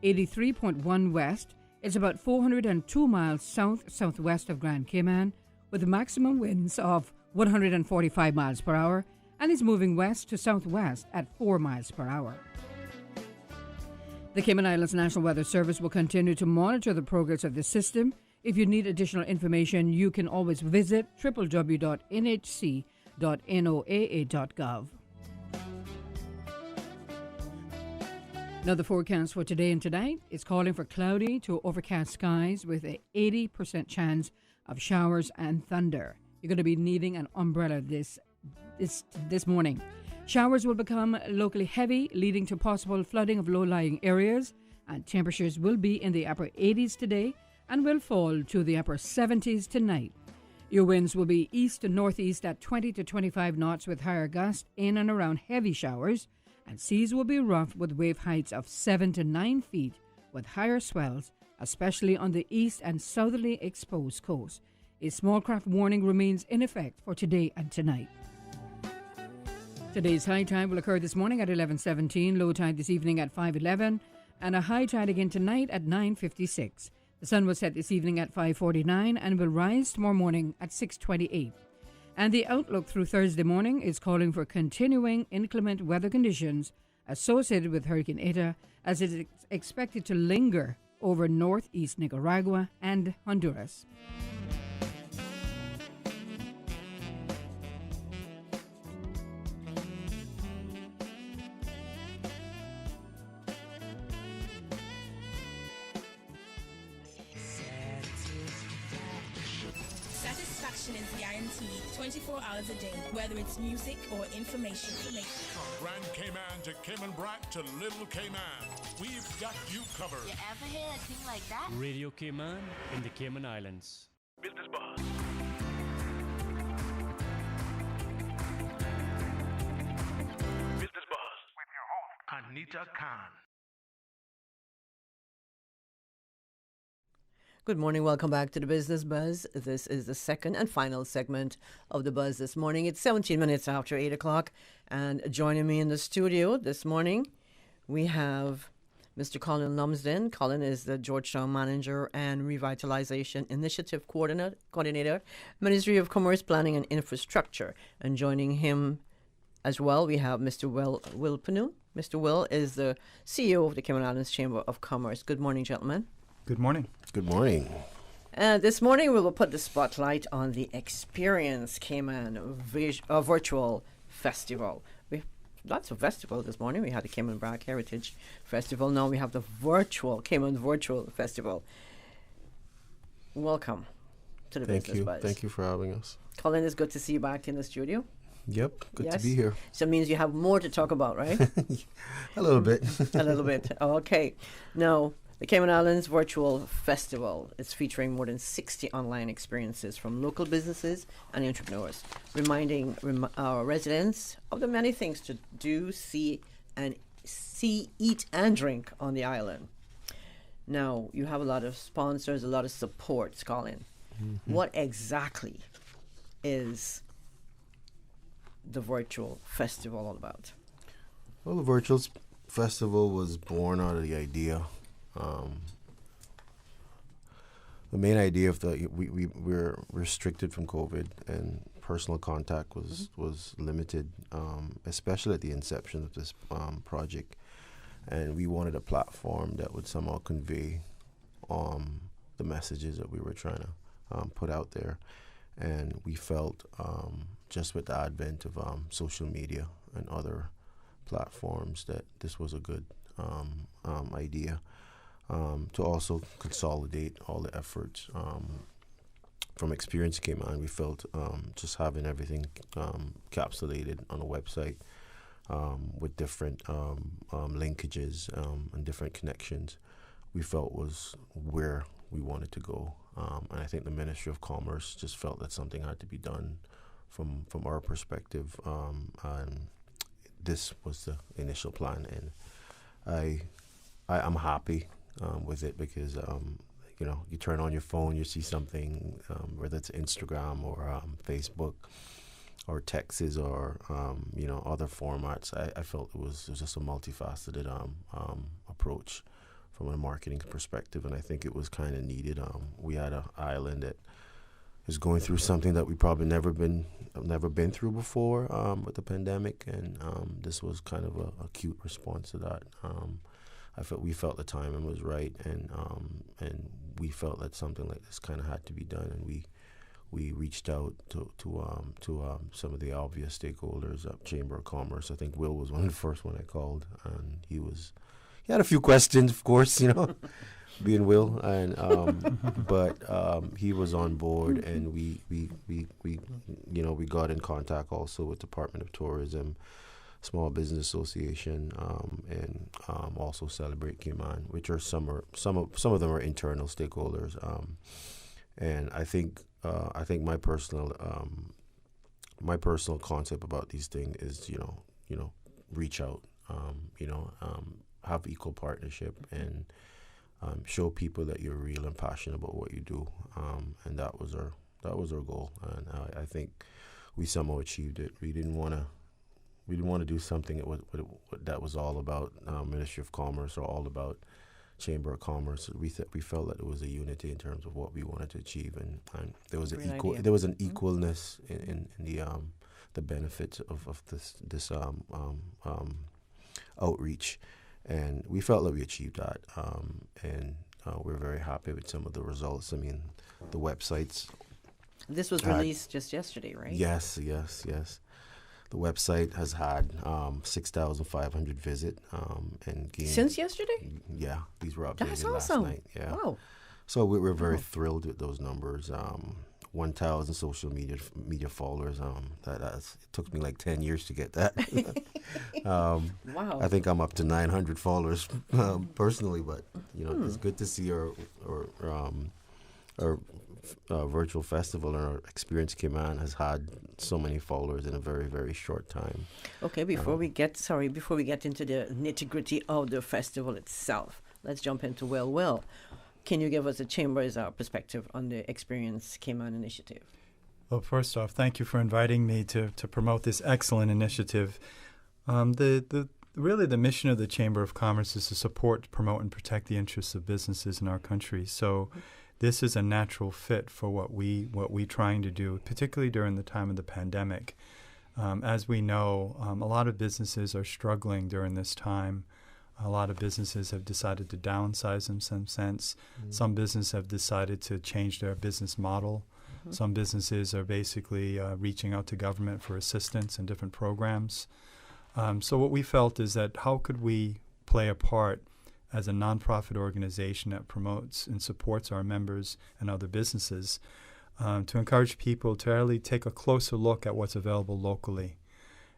83.1 west. It's about 402 miles south-southwest of Grand Cayman, with maximum winds of 145 miles per hour, and is moving west to southwest at 4 miles per hour. The Cayman Islands National Weather Service will continue to monitor the progress of the system. If you need additional information, you can always visit www.nhc.noaa.gov. Now, the forecast for today and tonight is calling for cloudy to overcast skies with an 80% chance of showers and thunder. You're going to be needing an umbrella this morning. Showers will become locally heavy, leading to possible flooding of low-lying areas, and temperatures will be in the upper 80s today and will fall to the upper 70s tonight. Your winds will be east to northeast at 20 to 25 knots with higher gusts in and around heavy showers, and seas will be rough with wave heights of 7 to 9 feet with higher swells, especially on the east and southerly exposed coast. A small craft warning remains in effect for today and tonight. Today's high tide will occur this morning at 11:17, low tide this evening at 5:11, and a high tide again tonight at 9:56. The sun will set this evening at 5:49 and will rise tomorrow morning at 6:28. And the outlook through Thursday morning is calling for continuing inclement weather conditions associated with Hurricane Eta, as it is expected to linger over northeast Nicaragua and Honduras. Satisfaction is guaranteed 24 hours a day, whether it's music or information. From Grand Cayman to Cayman-Brack to Little Cayman, we've got you covered. You ever hear a thing like that? Radio Cayman in the Cayman Islands. Business Buzz. Business Buzz with your host, ANITA Khan. Good morning. Welcome back to the Business Buzz. This is the second and final segment of the Buzz this morning. It's 17 minutes after 8 o'clock. And joining me in the studio this morning, we have Mr. Colin Lumsden. Colin is the Georgetown Manager and Revitalization Initiative Coordinator, Ministry of Commerce, Planning and Infrastructure. And joining him as well, we have Mr. Will Panu. Mr. Will is the CEO of the Cayman Islands Chamber of Commerce. Good morning, gentlemen. Good morning. Good morning. This morning we will put the spotlight on the Experience Cayman Virtual Festival. We have lots of festivals this morning. We had the Cayman-Brack Heritage Festival. Now we have the Cayman Virtual Festival. Welcome to the Business Buzz. Thank you for having us. Colin, it's good to see you back in the studio. Yep, good to be here. So it means you have more to talk about, right? A little bit. A little bit. Okay. Now, the Cayman Islands Virtual Festival is featuring more than 60 online experiences from local businesses and entrepreneurs, reminding our residents of the many things to do, see, eat, and drink on the island. Now, you have a lot of sponsors, a lot of support, Colin. Mm-hmm. What exactly is the Virtual Festival all about? Well, the Virtual Festival was born out of the idea. The main idea of we're restricted from COVID, and personal contact was limited, especially at the inception of this project. And we wanted a platform that would somehow convey the messages that we were trying to put out there. And we felt just with the advent of social media and other platforms that this was a good idea. To also consolidate all the efforts from Experience Cayman. We felt just having everything encapsulated on a website with different linkages and different connections, we felt was where we wanted to go. And I think the Ministry of Commerce just felt that something had to be done from our perspective, and this was the initial plan. And I'm happy with it because you turn on your phone, you see something, whether it's Instagram or Facebook or texts or other formats. I felt it was just a multifaceted approach from a marketing perspective, and I think it was kind of needed. We had an island that is going through something that we probably never been through before with the pandemic, and this was kind of a acute response to that. We felt the timing was right, and we felt that something like this kind of had to be done, and we reached out to some of the obvious stakeholders, Chamber of Commerce. I think Will was one of the first one I called, and he had a few questions, of course, being Will, and but he was on board, and we got in contact also with Department of Tourism, Small Business Association, and also Celebrate Cayman, which are some of them are internal stakeholders, and I think my personal concept about these things is reach out, have equal partnership, and show people that you're real and passionate about what you do, and that was our goal, and I think we somehow achieved it. We didn't want to do something that was all about Ministry of Commerce or all about Chamber of Commerce. We felt that it was a unity in terms of what we wanted to achieve, and there was an equalness in the benefits of this outreach, and we felt that we achieved that, and we're very happy with some of the results. I mean, the websites. This was released just yesterday, right? Yes. The website has had 6,500 visits and gained. Since yesterday? Yeah, these were updated That's last awesome. night. Yeah. Wow. So we're very thrilled with those numbers. 1,000 social media followers. It took me like 10 years to get that. Wow. I think I'm up to 900 followers personally, but it's good to see our virtual festival and our Experience Cayman has had so many followers in a very, very short time. Okay, before we get into the nitty-gritty of the festival itself, let's jump into Will. Can you give us a Chamber's perspective on the Experience Cayman initiative? Well, first off, thank you for inviting me to promote this excellent initiative. Really the mission of the Chamber of Commerce is to support, promote, and protect the interests of businesses in our country. So this is a natural fit for what we're trying to do, particularly during the time of the pandemic. As we know, a lot of businesses are struggling during this time. A lot of businesses have decided to downsize in some sense. Some businesses have decided to change their business model. Some businesses are basically reaching out to government for assistance in different programs. So what we felt is that how could we play a part as a nonprofit organization that promotes and supports our members and other businesses to encourage people to really take a closer look at what's available locally.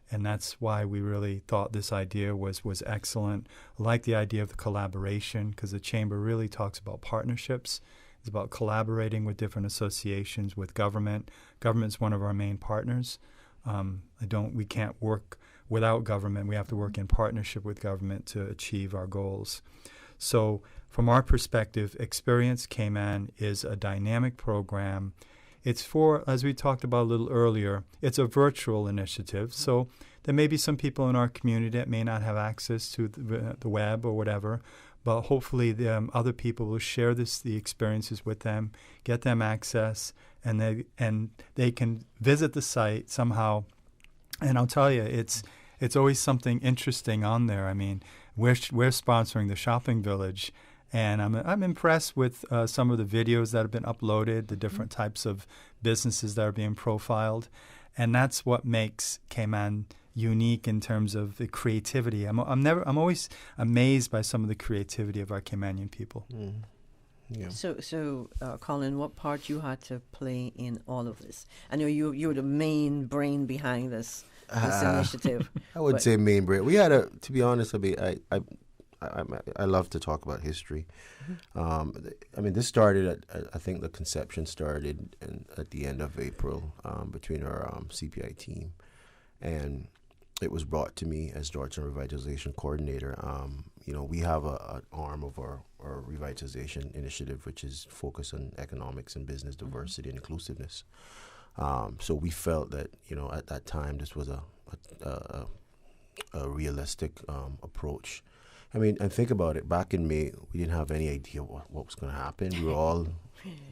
And that's why we really thought this idea was excellent. I like the idea of the collaboration because the Chamber really talks about partnerships. It's about collaborating with different associations, with government. Government's one of our main partners. We can't work without government. We have to work in partnership with government to achieve our goals. So from our perspective, Experience Cayman is a dynamic program. It's for, as we talked about a little earlier, it's a virtual initiative. So there may be some people in our community that may not have access to the web or whatever, but hopefully other people will share the experiences with them, get them access, and they can visit the site somehow. And I'll tell you, it's always something interesting on there. I mean, we're sponsoring the shopping village. And I'm impressed with some of the videos that have been uploaded, the different types of businesses that are being profiled, and that's what makes Cayman unique in terms of the creativity. I'm always amazed by some of the creativity of our Caymanian people. Yeah. So, Colin, what part you had to play in all of this? I know you're the main brain behind this initiative. I would say main brain. We had to be honest, I love to talk about history. I mean, this started I think the conception started at the end of April between our CPI team, and it was brought to me as Georgetown Revitalization Coordinator. We have an arm of our revitalization initiative, which is focused on economics and business diversity and inclusiveness. So we felt that, at that time, this was a realistic approach. I mean, and think about it. Back in May, we didn't have any idea what was going to happen. We were all,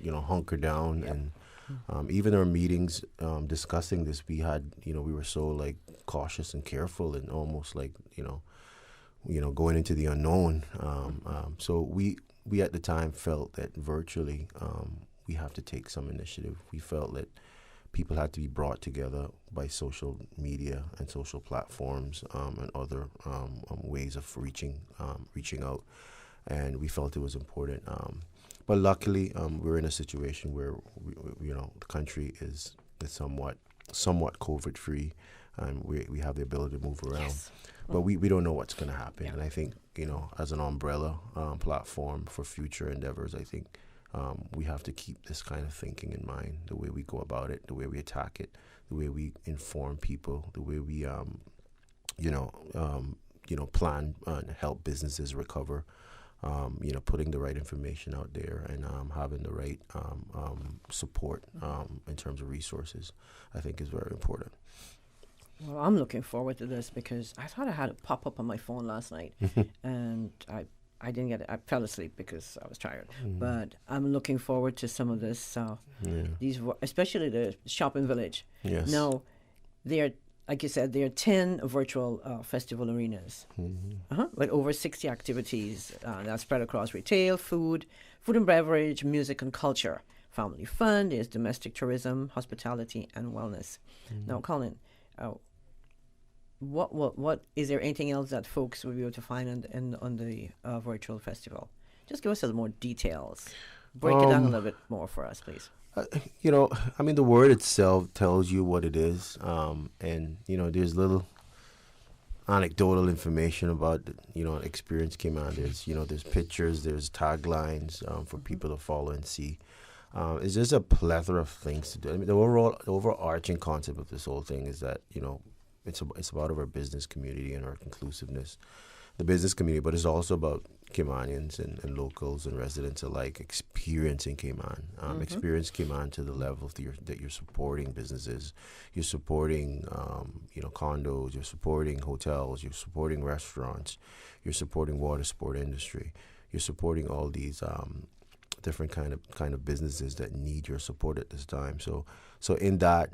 hunkered down, and even our meetings discussing this, we had, we were so like cautious and careful, and almost like, going into the unknown. So we at the time felt that virtually we have to take some initiative. We felt that people had to be brought together by social media and social platforms and other ways of reaching out, and we felt it was important. But luckily, we're in a situation where the country is somewhat COVID-free, and we have the ability to move around. Yes. But we don't know what's going to happen, and I think as an umbrella platform for future endeavors, I think. We have to keep this kind of thinking in mind, the way we go about it, the way we attack it, the way we inform people, the way we, plan and help businesses recover, putting the right information out there and having the right support in terms of resources, I think is very important. Well, I'm looking forward to this because I thought I had it pop up on my phone last night, and I didn't get it. I fell asleep because I was tired. But I'm looking forward to some of this. These, especially the shopping village. Yes. Now, like you said, there are 10 virtual festival arenas with over 60 activities that spread across retail, food and beverage, music and culture, family fun. There's domestic tourism, hospitality, and wellness. Now, Colin. What is there anything else that folks will be able to find on the virtual festival? Just give us a little more details. Break it down a little bit more for us, please. I mean, the word itself tells you what it is, and there's little anecdotal information about experience came out. There's pictures, there's taglines for people to follow and see. It's just a plethora of things to do. I mean, the overarching concept of this whole thing is that it's about our business community and our inclusiveness, the business community, but it's also about Caymanians and locals and residents alike experiencing Cayman. Experience Cayman to the level that you're supporting businesses, you're supporting condos, you're supporting hotels, you're supporting restaurants, you're supporting water sport industry, you're supporting all these different kind of businesses that need your support at this time. So in that,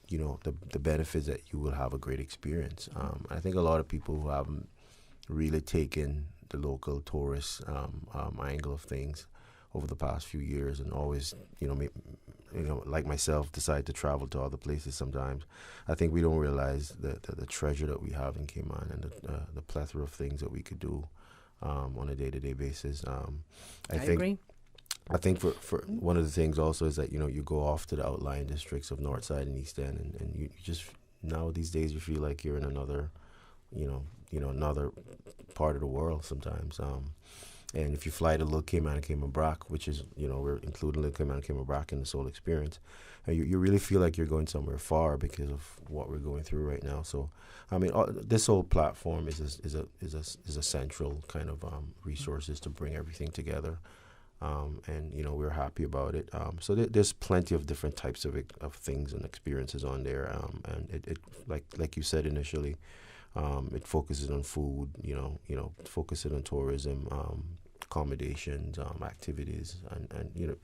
the benefits that you will have a great experience. I think a lot of people who haven't really taken the local tourist angle of things over the past few years, and always, like myself, decide to travel to other places sometimes. I think we don't realize the treasure that we have in Cayman and the plethora of things that we could do on a day-to-day basis. I agree. I think for one of the things also is that you go off to the outlying districts of North Side and East End, and you just now these days you feel like you're in another another part of the world sometimes. And if you fly to Little Cayman and Cayman Brac, which is we're including Little Cayman and Cayman Brac in this whole experience, you really feel like you're going somewhere far because of what we're going through right now. So I mean, this whole platform is a central kind of resources to bring everything together. And we're happy about it. So there's plenty of different types of things and experiences on there. And it like you said initially, it focuses on food. Focuses on tourism, accommodations, activities, and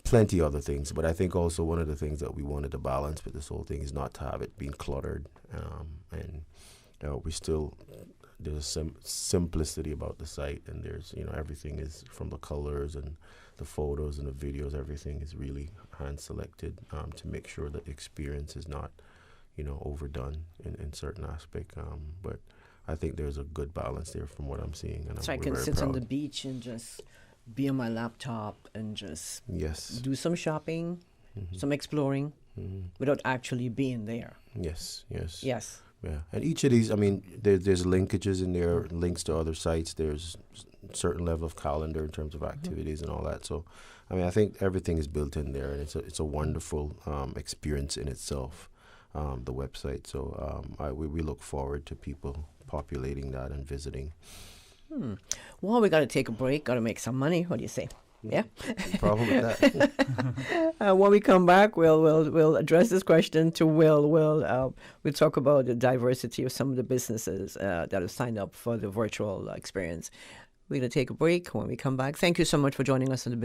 plenty other things. But I think also one of the things that we wanted to balance with this whole thing is not to have it being cluttered, and we still. There's some simplicity about the site, and there's everything is from the colors and the photos and the videos. Everything is really hand selected to make sure that the experience is not overdone in certain aspect. But I think there's a good balance there from what I'm seeing, and so I can sit on the beach and just be on my laptop and just do some shopping, some exploring, without actually being there. Yes. Yeah, and each of these, I mean, there's linkages in there, links to other sites. There's a certain level of calendar in terms of activities and all that. So, I mean, I think everything is built in there, and it's a wonderful experience in itself, the website. So we look forward to people populating that and visiting. Well, we got to take a break. Got to make some money. What do you say? Yeah. No problem with that. When we come back, we'll address this question to Will. We'll talk about the diversity of some of the businesses that have signed up for the virtual experience. We're going to take a break. When we come back, thank you so much for joining us on the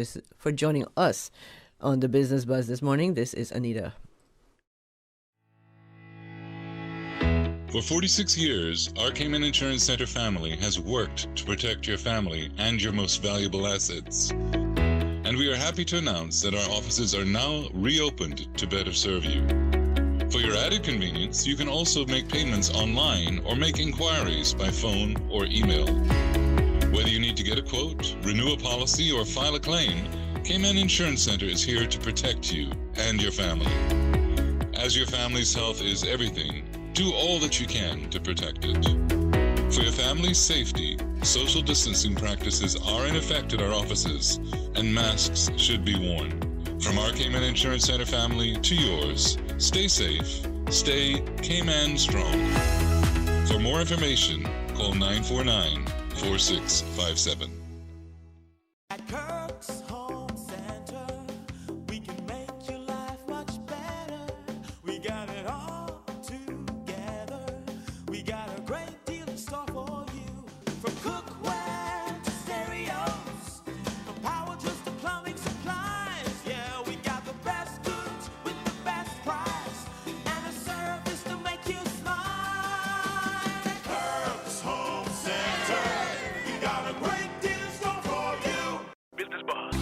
Business Buzz this morning. This is Anita. For 46 years, our Cayman Insurance Center family has worked to protect your family and your most valuable assets. And we are happy to announce that our offices are now reopened to better serve you. For your added convenience, you can also make payments online or make inquiries by phone or email. Whether you need to get a quote, renew a policy, or file a claim, Cayman Insurance Center is here to protect you and your family. As your family's health is everything, do all that you can to protect it. For your family's safety, social distancing practices are in effect at our offices, and masks should be worn. From our Cayman Insurance Center family to yours, stay safe, stay Cayman strong. For more information, call 949-4657. At Kirk's Home Center, we can make your life much better. We got it all together. We got a great deal in store for you. From cookware to stereos, from power tools to plumbing supplies. Yeah, we got the best goods with the best price and a service to make you smile. Kirk's Home Center, we got a great deal in store for you. Business Buzz.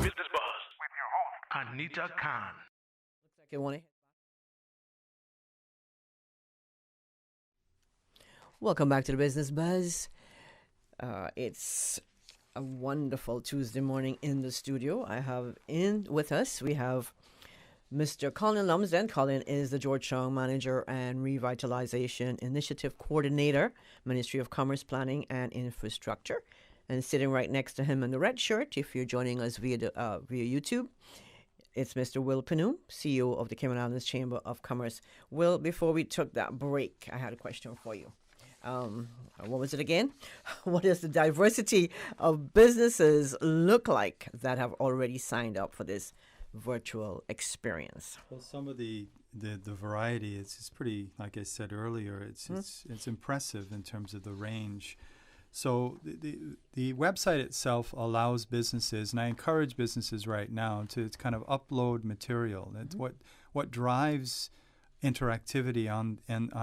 Business Buzz with your host, Anita Khan. Looks like you want to. Welcome back to the Business Buzz. It's a wonderful Tuesday morning in the studio. I have with us, we have Mr. Colin Lumsden. Colin is the Georgetown Manager and Revitalization Initiative Coordinator, Ministry of Commerce, Planning and Infrastructure. And sitting right next to him in the red shirt, if you're joining us via YouTube, it's Mr. Will Panu, CEO of the Cayman Islands Chamber of Commerce. Will, before we took that break, I had a question for you. What was it again? What does the diversity of businesses look like that have already signed up for this virtual experience? Well, some of the variety is pretty, like I said earlier, it's impressive in terms of the range. So the website itself allows businesses, and I encourage businesses right now to kind of upload material. That's what drives interactivity on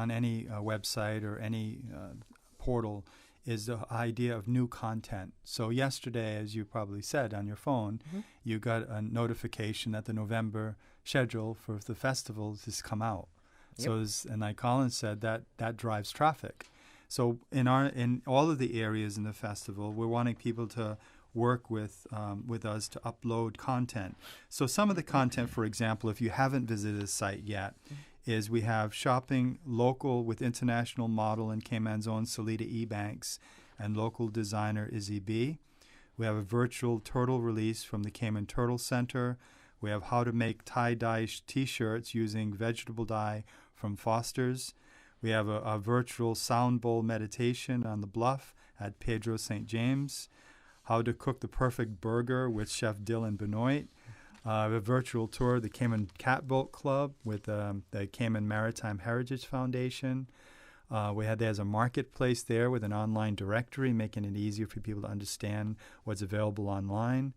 any website or any portal is the idea of new content. So yesterday, as you probably said on your phone, you got a notification that the November schedule for the festival has come out. Yep. So and like Colin said, that drives traffic. So in all of the areas in the festival, we're wanting people to work with us to upload content. So some of the content, for example, if you haven't visited the site yet, is we have shopping local with international model and Cayman's own Salida Ebanks and local designer Izzy B. We have a virtual turtle release from the Cayman Turtle Center. We have how to make tie-dye T-shirts using vegetable dye from Foster's. We have a virtual sound bowl meditation on the bluff at Pedro St. James. How to cook the perfect burger with Chef Dylan Benoit. A virtual tour of the Cayman Catboat Club with the Cayman Maritime Heritage Foundation. There's a marketplace there with an online directory, making it easier for people to understand what's available online.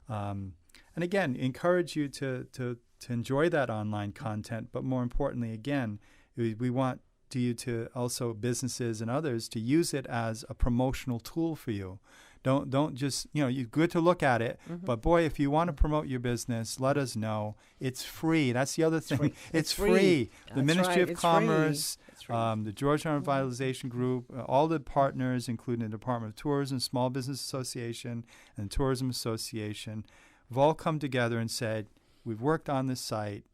And again, encourage you to enjoy that online content, but more importantly, again, we want you to also, businesses and others, to use it as a promotional tool for you. Don't just, you're good to look at it, but boy, if you want to promote your business, let us know. It's free. That's the other thing. It's free. The Ministry of Commerce, the Georgetown Revitalization Group, all the partners, including the Department of Tourism, Small Business Association, and Tourism Association, have all come together and said, we've worked on this site,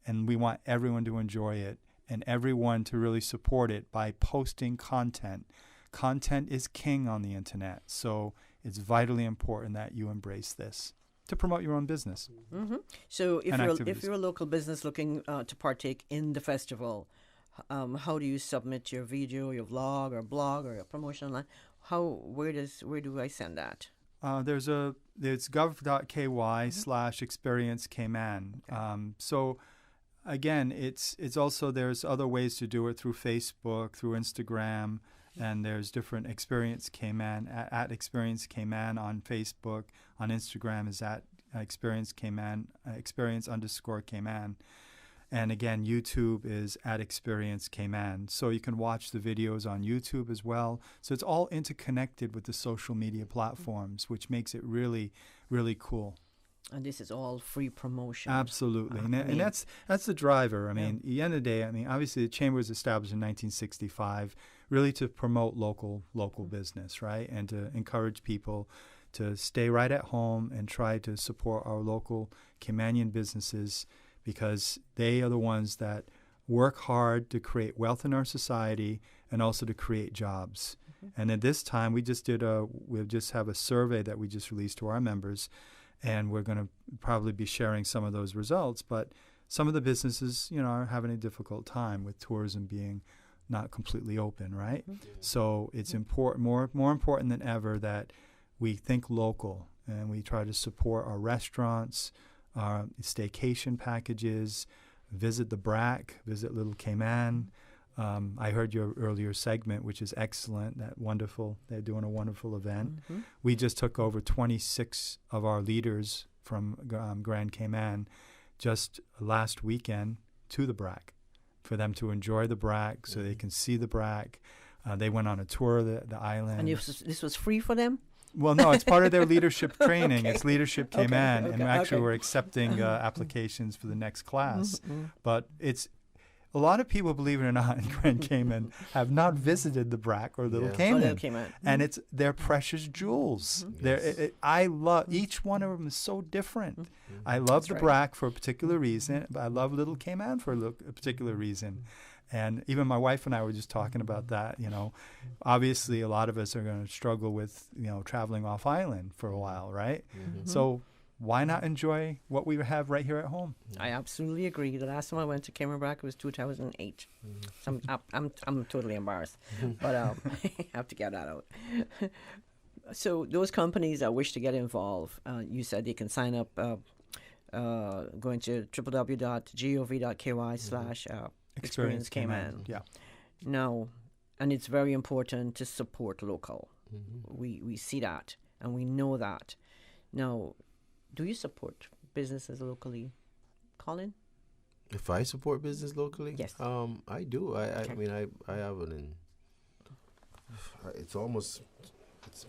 and we want everyone to enjoy it and everyone to really support it by posting content. Content is king on the internet, so it's vitally important that you embrace this to promote your own business. So if activities. you're a local business looking to partake in the festival, how do you submit your video, your vlog, or blog, or your promotion line? Where do I send that? It's gov.ky/experience Cayman. So again, it's also, there's other ways to do it through Facebook, through Instagram, and there's different Experience Cayman at Experience Cayman on Facebook. On Instagram is at Experience Cayman, Experience_Cayman. And again, YouTube is at Experience Cayman. So you can watch the videos on YouTube as well. So it's all interconnected with the social media platforms, which makes it really, really cool. And this is all free promotion. Absolutely. And that's the driver. I mean, at the end of the day, obviously the Chamber was established in 1965 really to promote local business, right? And to encourage people to stay right at home and try to support our local Caymanian businesses, because they are the ones that work hard to create wealth in our society and also to create jobs. And at this time, we just have a survey that we just released to our members, and we're going to probably be sharing some of those results. But some of the businesses, are having a difficult time with tourism being not completely open, right? So it's important, more important than ever, that we think local and we try to support our restaurants, our staycation packages, visit the BRAC, visit Little Cayman. I heard your earlier segment, which is excellent. They're doing a wonderful event. We just took over 26 of our leaders from Grand Cayman just last weekend to the BRAC for them to enjoy the BRAC, so they can see the BRAC. They went on a tour of the island. And this was free for them? Well, no, it's part of their leadership training. Okay. It's Leadership Cayman, Okay. and actually we're accepting applications for the next class. But it's a lot of people, believe it or not, in Grand Cayman have not visited the BRAC or Little Cayman. Little Cayman. And they're precious jewels. I love each one of them is so different. I love the BRAC for a particular reason, but I love Little Cayman for a particular reason. And even my wife and I were just talking about that. Obviously a lot of us are going to struggle with traveling off island for a while, right? So why not enjoy what we have right here at home? I absolutely agree. The last time I went to Cayman BRAC was 2008. So I'm totally embarrassed, but I have to get that out. So those companies that wish to get involved, you said they can sign up going to www.gov.ky/Experience Cayman. Yeah. Now, and it's very important to support local. We see that and we know that. Now, do you support businesses locally, Colin? If I support business locally? Yes. I do. I mean, I have it's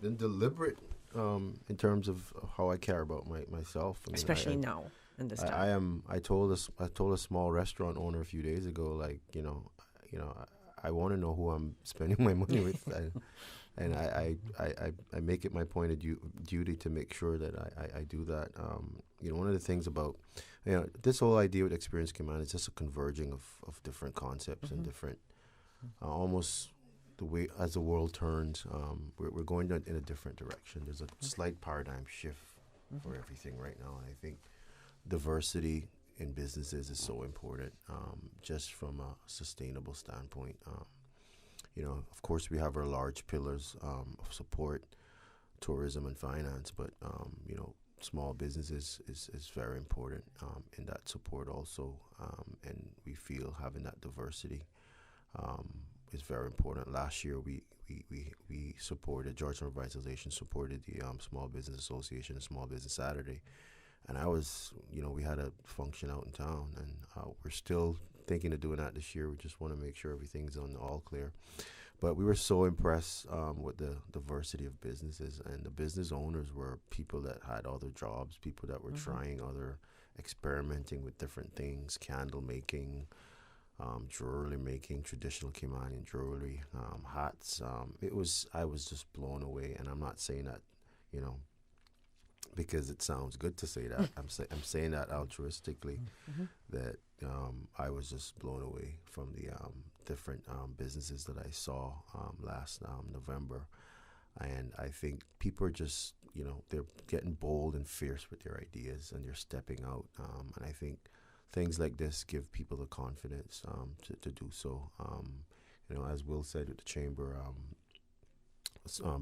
been deliberate in terms of how I care about myself. Especially now in this time. I told a small restaurant owner a few days ago, like, I want to know who I'm spending my money with. And I make it my point of duty to make sure that I do that. One of the things about, this whole idea with Experience Cayman is just a converging of different concepts and different, almost the way as the world turns, we're going in a different direction. There's a slight paradigm shift for everything right now. And I think diversity in businesses is so important, just from a sustainable standpoint. Of course, we have our large pillars of support, tourism and finance, but, small businesses is very important in that support also. And we feel having that diversity is very important. Last year, we supported, Georgetown Revitalization supported the Small Business Association and Small Business Saturday. And we had a function out in town, and we're still thinking of doing that this year. We just want to make sure everything's on the all clear. But we were so impressed with the diversity of businesses, and the business owners were people that had other jobs, people that were trying experimenting with different things, candle making, jewelry making, traditional Caymanian jewelry, hats. I was just blown away, and I'm not saying that, because it sounds good to say that. I'm saying that altruistically. That I was just blown away from the different businesses that I saw last November, and I think people are just they're getting bold and fierce with their ideas, and they're stepping out, and I think things like this give people the confidence to do so. As Will said with the chamber.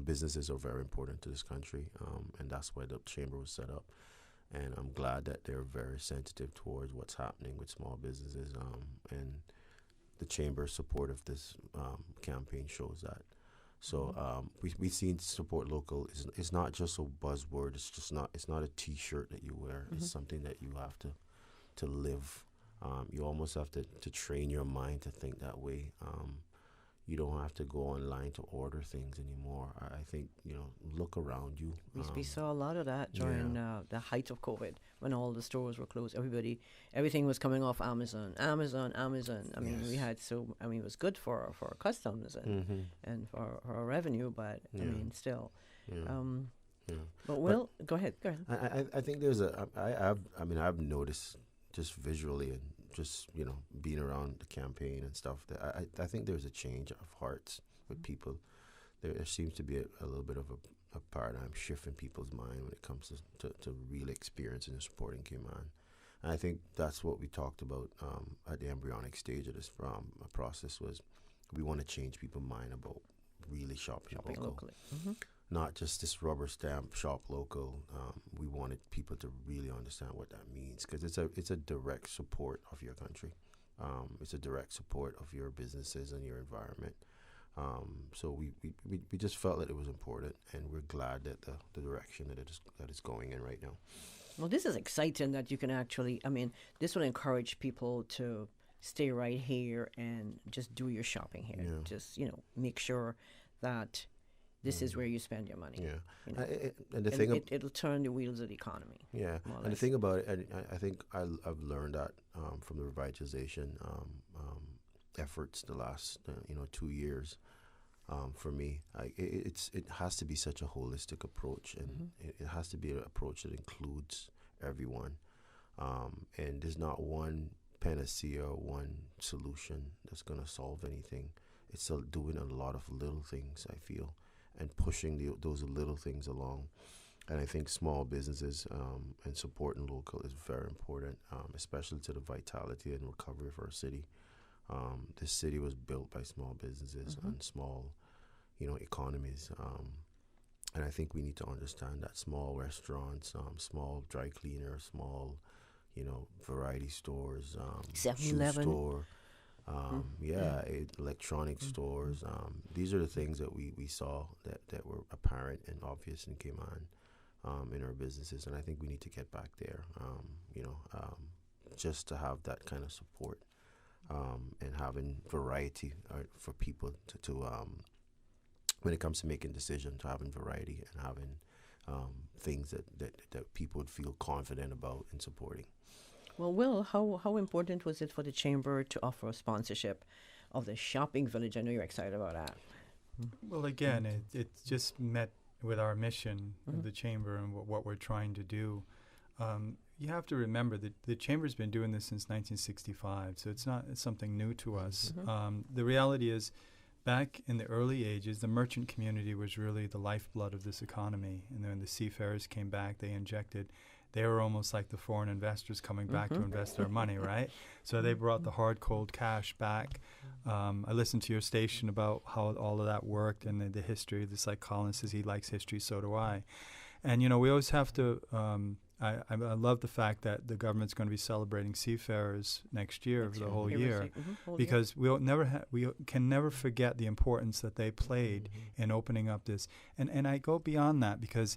Businesses are very important to this country, and that's why the chamber was set up. And I'm glad that they're very sensitive towards what's happening with small businesses, and the chamber's support of this campaign shows that. So we've seen support local. It's not just a buzzword. It's not a T-shirt that you wear. It's something that you have to live. You almost have to train your mind to think that way. You don't have to go online to order things anymore. I think, look around you. We saw a lot of that during the height of COVID, when all the stores were closed. Everything was coming off Amazon. I mean, we had it was good for our customs and for our revenue, but I mean, still. But Will, go ahead. I think there's I've noticed just visually and just being around the campaign and stuff, that I think there's a change of hearts with people. There seems to be a little bit of a paradigm shift in people's mind when it comes to really experiencing and supporting Cayman. And I think that's what we talked about at the embryonic stage of this process, was we want to change people's mind about really shopping locally. Not just this rubber stamp shop local. We wanted people to really understand what that means, because it's a direct support of your country. It's a direct support of your businesses and your environment. So we just felt that it was important, and we're glad that the direction that it's going in right now. Well, this is exciting that you can actually, this will encourage people to stay right here and just do your shopping here. Yeah. Just, make sure that this is where you spend your money. Yeah. And the thing it'll turn the wheels of the economy. Yeah. And the thing about it, I think I've learned that from the revitalization efforts the last 2 years. For me, it has to be such a holistic approach, and it has to be an approach that includes everyone. And there's not one panacea or one solution that's going to solve anything. It's doing a lot of little things, I feel, and pushing those little things along. And I think small businesses and supporting local is very important, especially to the vitality and recovery of our city. This city was built by small businesses and small, economies. And I think we need to understand that small restaurants, small dry cleaners, small, variety stores, 7-Eleven. shoe store, electronic stores. These are the things that we saw that were apparent and obvious in Cayman in our businesses, and I think we need to get back there, just to have that kind of support and having variety for people to when it comes to making decisions, to having variety and having things that people would feel confident about in supporting. Well, Will, how important was it for the Chamber to offer a sponsorship of the shopping village? I know you're excited about that. Well, again, it just met with our mission of the Chamber and what we're trying to do. You have to remember that the Chamber's been doing this since 1965, so it's something new to us. The reality is, back in the early ages, the merchant community was really the lifeblood of this economy. And then when the seafarers came back, they were almost like the foreign investors coming back to invest their money, right? So they brought the hard, cold cash back. I listened to your station about how all of that worked and the history. Just like Colin says, he likes history, so do I. And, we always have to, I love the fact that the government's going to be celebrating seafarers next year for the whole year, because we can never forget the importance that they played in opening up this. And I go beyond that, because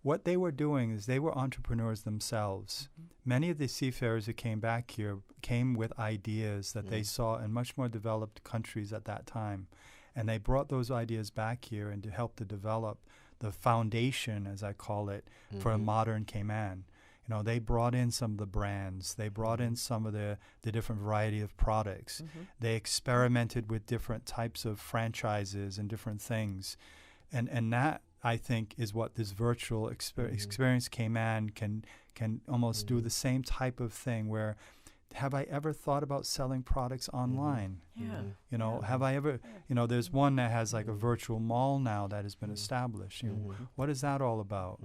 what they were doing is they were entrepreneurs themselves. Many of the seafarers who came back here came with ideas that they saw in much more developed countries at that time. And they brought those ideas back here and to help to develop the foundation, as I call it, for a modern Cayman. They brought in some of the brands. They brought in some of the different variety of products. They experimented with different types of franchises and different things. And that I think, is what this virtual experience Cayman can almost do the same type of thing where, have I ever thought about selling products online? Yeah. You know, have I ever, you know, there's one that has like a virtual mall now that has been established. You know, what is that all about?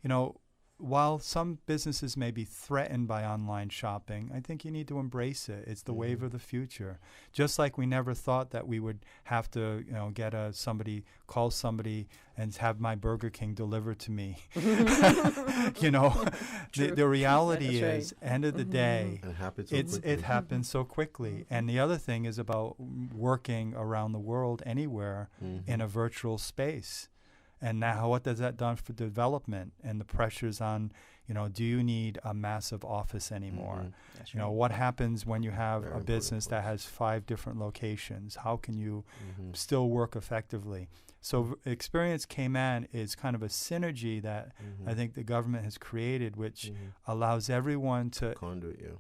You know, while some businesses may be threatened by online shopping, I think you need to embrace it. It's the wave of the future. Just like we never thought that we would have to, you know, get call somebody and have my Burger King delivered to me. You know, the reality is, end of the day, it happens so quickly. And the other thing is about working around the world anywhere in a virtual space. And now what does that do for development and the pressures on, you know, do you need a massive office anymore? You know, what happens when you have a business that has 5 different locations? How can you still work effectively? So Experience Cayman is kind of a synergy that I think the government has created, which allows everyone to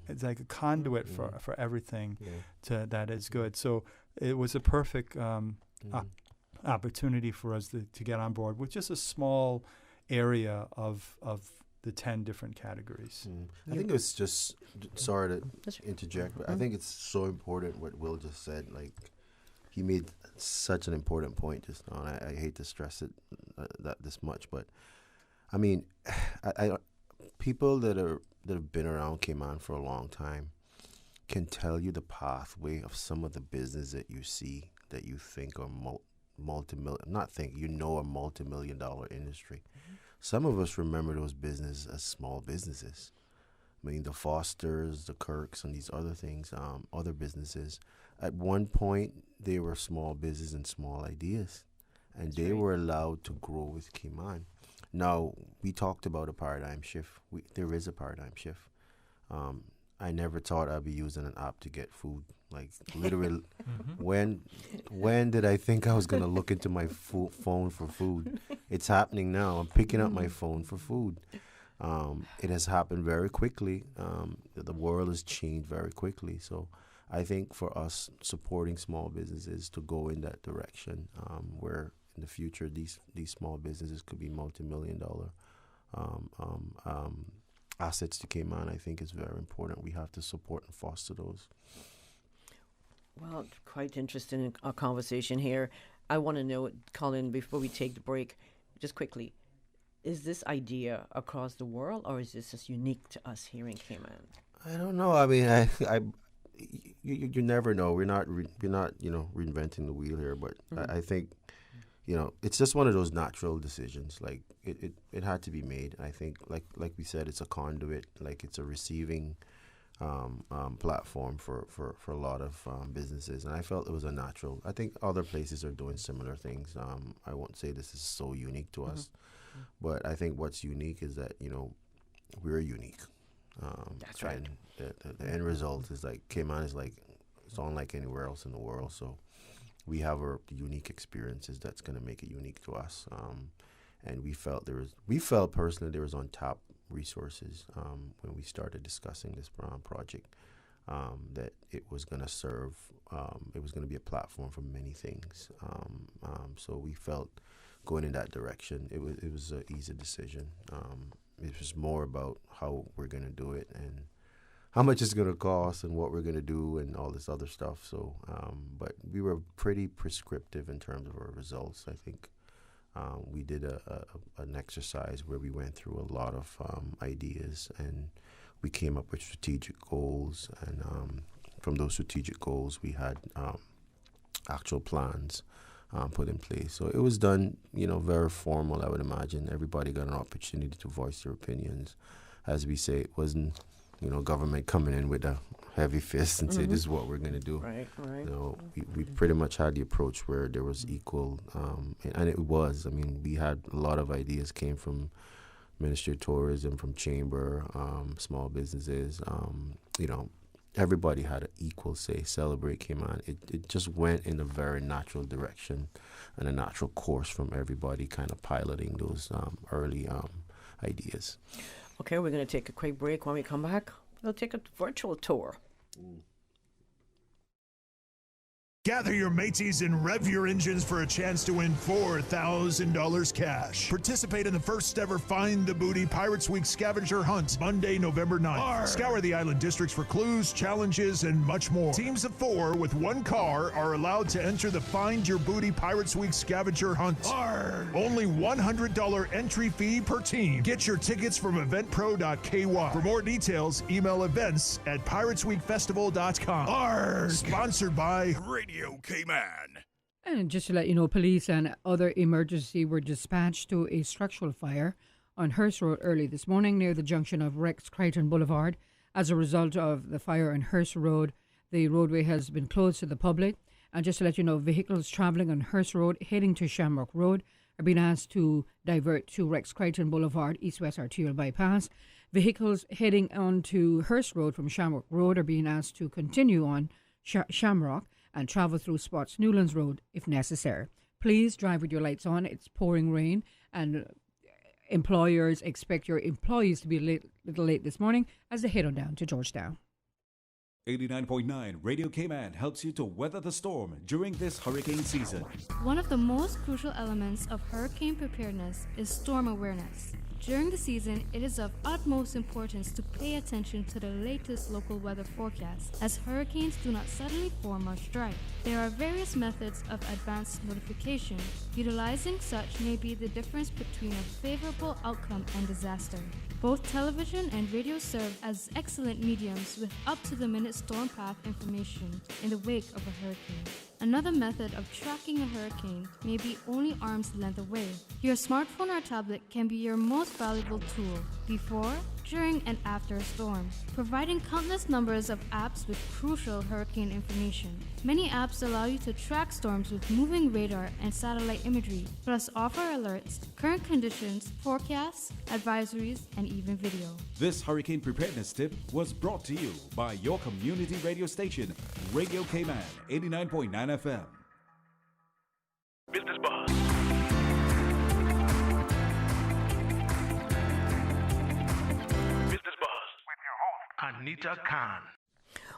it's like a conduit for everything that is good. So it was a perfect opportunity for us to get on board with just a small area of the 10 different categories. I think it's just, sorry to interject, but I think it's so important what Will just said. Like, he made such an important point just now, and I hate to stress it that this much, but I mean, I people that have been around Cayman for a long time can tell you the pathway of some of the business that you see that you think are a multi-million-dollar industry. Some of us remember those businesses as small businesses. I mean, the Fosters, the Kirks, and these other things, other businesses. At one point, they were small business and small ideas, and they were allowed to grow with Cayman. Now, we talked about a paradigm shift. There is a paradigm shift. I never thought I'd be using an app to get food. Like, literally, when did I think I was going to look into my phone for food? It's happening now. I'm picking up my phone for food. It has happened very quickly. The world has changed very quickly. So I think for us, supporting small businesses to go in that direction, where in the future these small businesses could be multi-million-dollar assets to Cayman, I think is very important. We have to support and foster those. Well, quite interested in our conversation here. I want to know, Colin, before we take the break, just quickly, is this idea across the world, or is this just unique to us here in Cayman? I don't know. I mean, you never know. We're not reinventing the wheel here, but I think, it's just one of those natural decisions. Like it had to be made. I think, like we said, it's a conduit. Like it's a receiving platform for a lot of businesses, and I felt it was a natural. I think other places are doing similar things. I won't say this is so unique to us, but I think what's unique is that we're unique. That's right. And the end result is like Cayman is like it's unlike anywhere else in the world. So we have our unique experiences that's going to make it unique to us. And we felt personally there was untapped resources when we started discussing this project, that it was going to serve, it was going to be a platform for many things. So we felt going in that direction, it was an easy decision. It was more about how we're going to do it and how much it's going to cost and what we're going to do and all this other stuff. So, but we were pretty prescriptive in terms of our results. I think we did an exercise where we went through a lot of ideas and we came up with strategic goals. And from those strategic goals, we had actual plans put in place. So it was done, very formal, I would imagine. Everybody got an opportunity to voice their opinions. As we say, it wasn't, government coming in with a heavy fist and say, this is what we're going to do. Right. We pretty much had the approach where there was equal, and it was. I mean, we had a lot of ideas came from Ministry of Tourism, from Chamber, small businesses, everybody had an equal say. Celebrate Cayman. It just went in a very natural direction and a natural course from everybody kind of piloting those early ideas. Okay, we're going to take a quick break. When we come back, we'll take a virtual tour. Gather your mateys and rev your engines for a chance to win $4,000 cash. Participate in the first ever Find the Booty Pirates Week scavenger hunt, Monday, November 9th. Scour the island districts for clues, challenges, and much more. Teams of 4 with 1 car are allowed to enter the Find Your Booty Pirates Week scavenger hunt. Only $100 entry fee per team. Get your tickets from eventpro.ky. For more details, email events@piratesweekfestival.com. Sponsored by Radio Cayman. And just to let you know, police and other emergency were dispatched to a structural fire on Hearst Road early this morning near the junction of Rex Crichton Boulevard. As a result of the fire on Hearst Road, the roadway has been closed to the public. And just to let you know, vehicles traveling on Hearst Road heading to Shamrock Road are being asked to divert to Rex Crichton Boulevard, east-west arterial bypass. Vehicles heading on to Hearst Road from Shamrock Road are being asked to continue on Shamrock and travel through Spots Newlands Road if necessary. Please drive with your lights on. It's pouring rain, and employers expect your employees to be a little late this morning as they head on down to Georgetown. 89.9 Radio Cayman helps you to weather the storm during this hurricane season. One of the most crucial elements of hurricane preparedness is storm awareness. During the season, it is of utmost importance to pay attention to the latest local weather forecasts, as hurricanes do not suddenly form or strike. There are various methods of advanced notification. Utilizing such may be the difference between a favorable outcome and disaster. Both television and radio serve as excellent mediums with up-to-the-minute storm path information in the wake of a hurricane. Another method of tracking a hurricane may be only arm's length away. Your smartphone or tablet can be your most valuable tool before, during, and after a storm, providing countless numbers of apps with crucial hurricane information. Many apps allow you to track storms with moving radar and satellite imagery, plus offer alerts, current conditions, forecasts, advisories, and even video. This hurricane preparedness tip was brought to you by your community radio station, Radio Cayman, 89.9 FM. Business Buzz. Business Buzz with your host, ANITA Khan.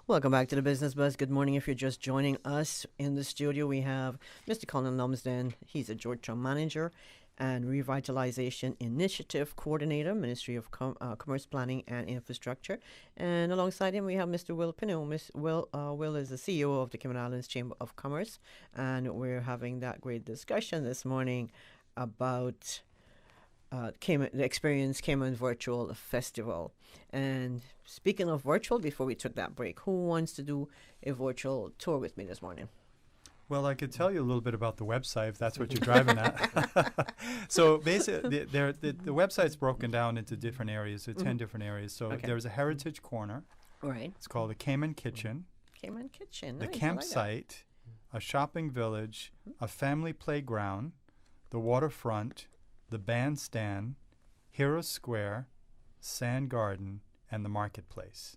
Welcome back to the Business Buzz. Good morning. If you're just joining us in the studio, we have Mr. Colin Lumsden. He's a Georgetown manager and Revitalization Initiative Coordinator, Ministry of Commerce, Planning and Infrastructure. And alongside him, we have Mr. Will Pino. Will is the CEO of the Cayman Islands Chamber of Commerce, and we're having that great discussion this morning about the Experience Cayman Virtual Festival. And speaking of virtual, before we took that break, who wants to do a virtual tour with me this morning? Well, I could tell you a little bit about the website if that's what you're driving at. So basically, the website's broken down into different areas, so 10 different areas. So there's a heritage corner. Right. It's called the Cayman Kitchen. Cayman Kitchen. The Nice, campsite, a shopping village, a family playground, the waterfront, the bandstand, Hero Square, Sand Garden, and the marketplace.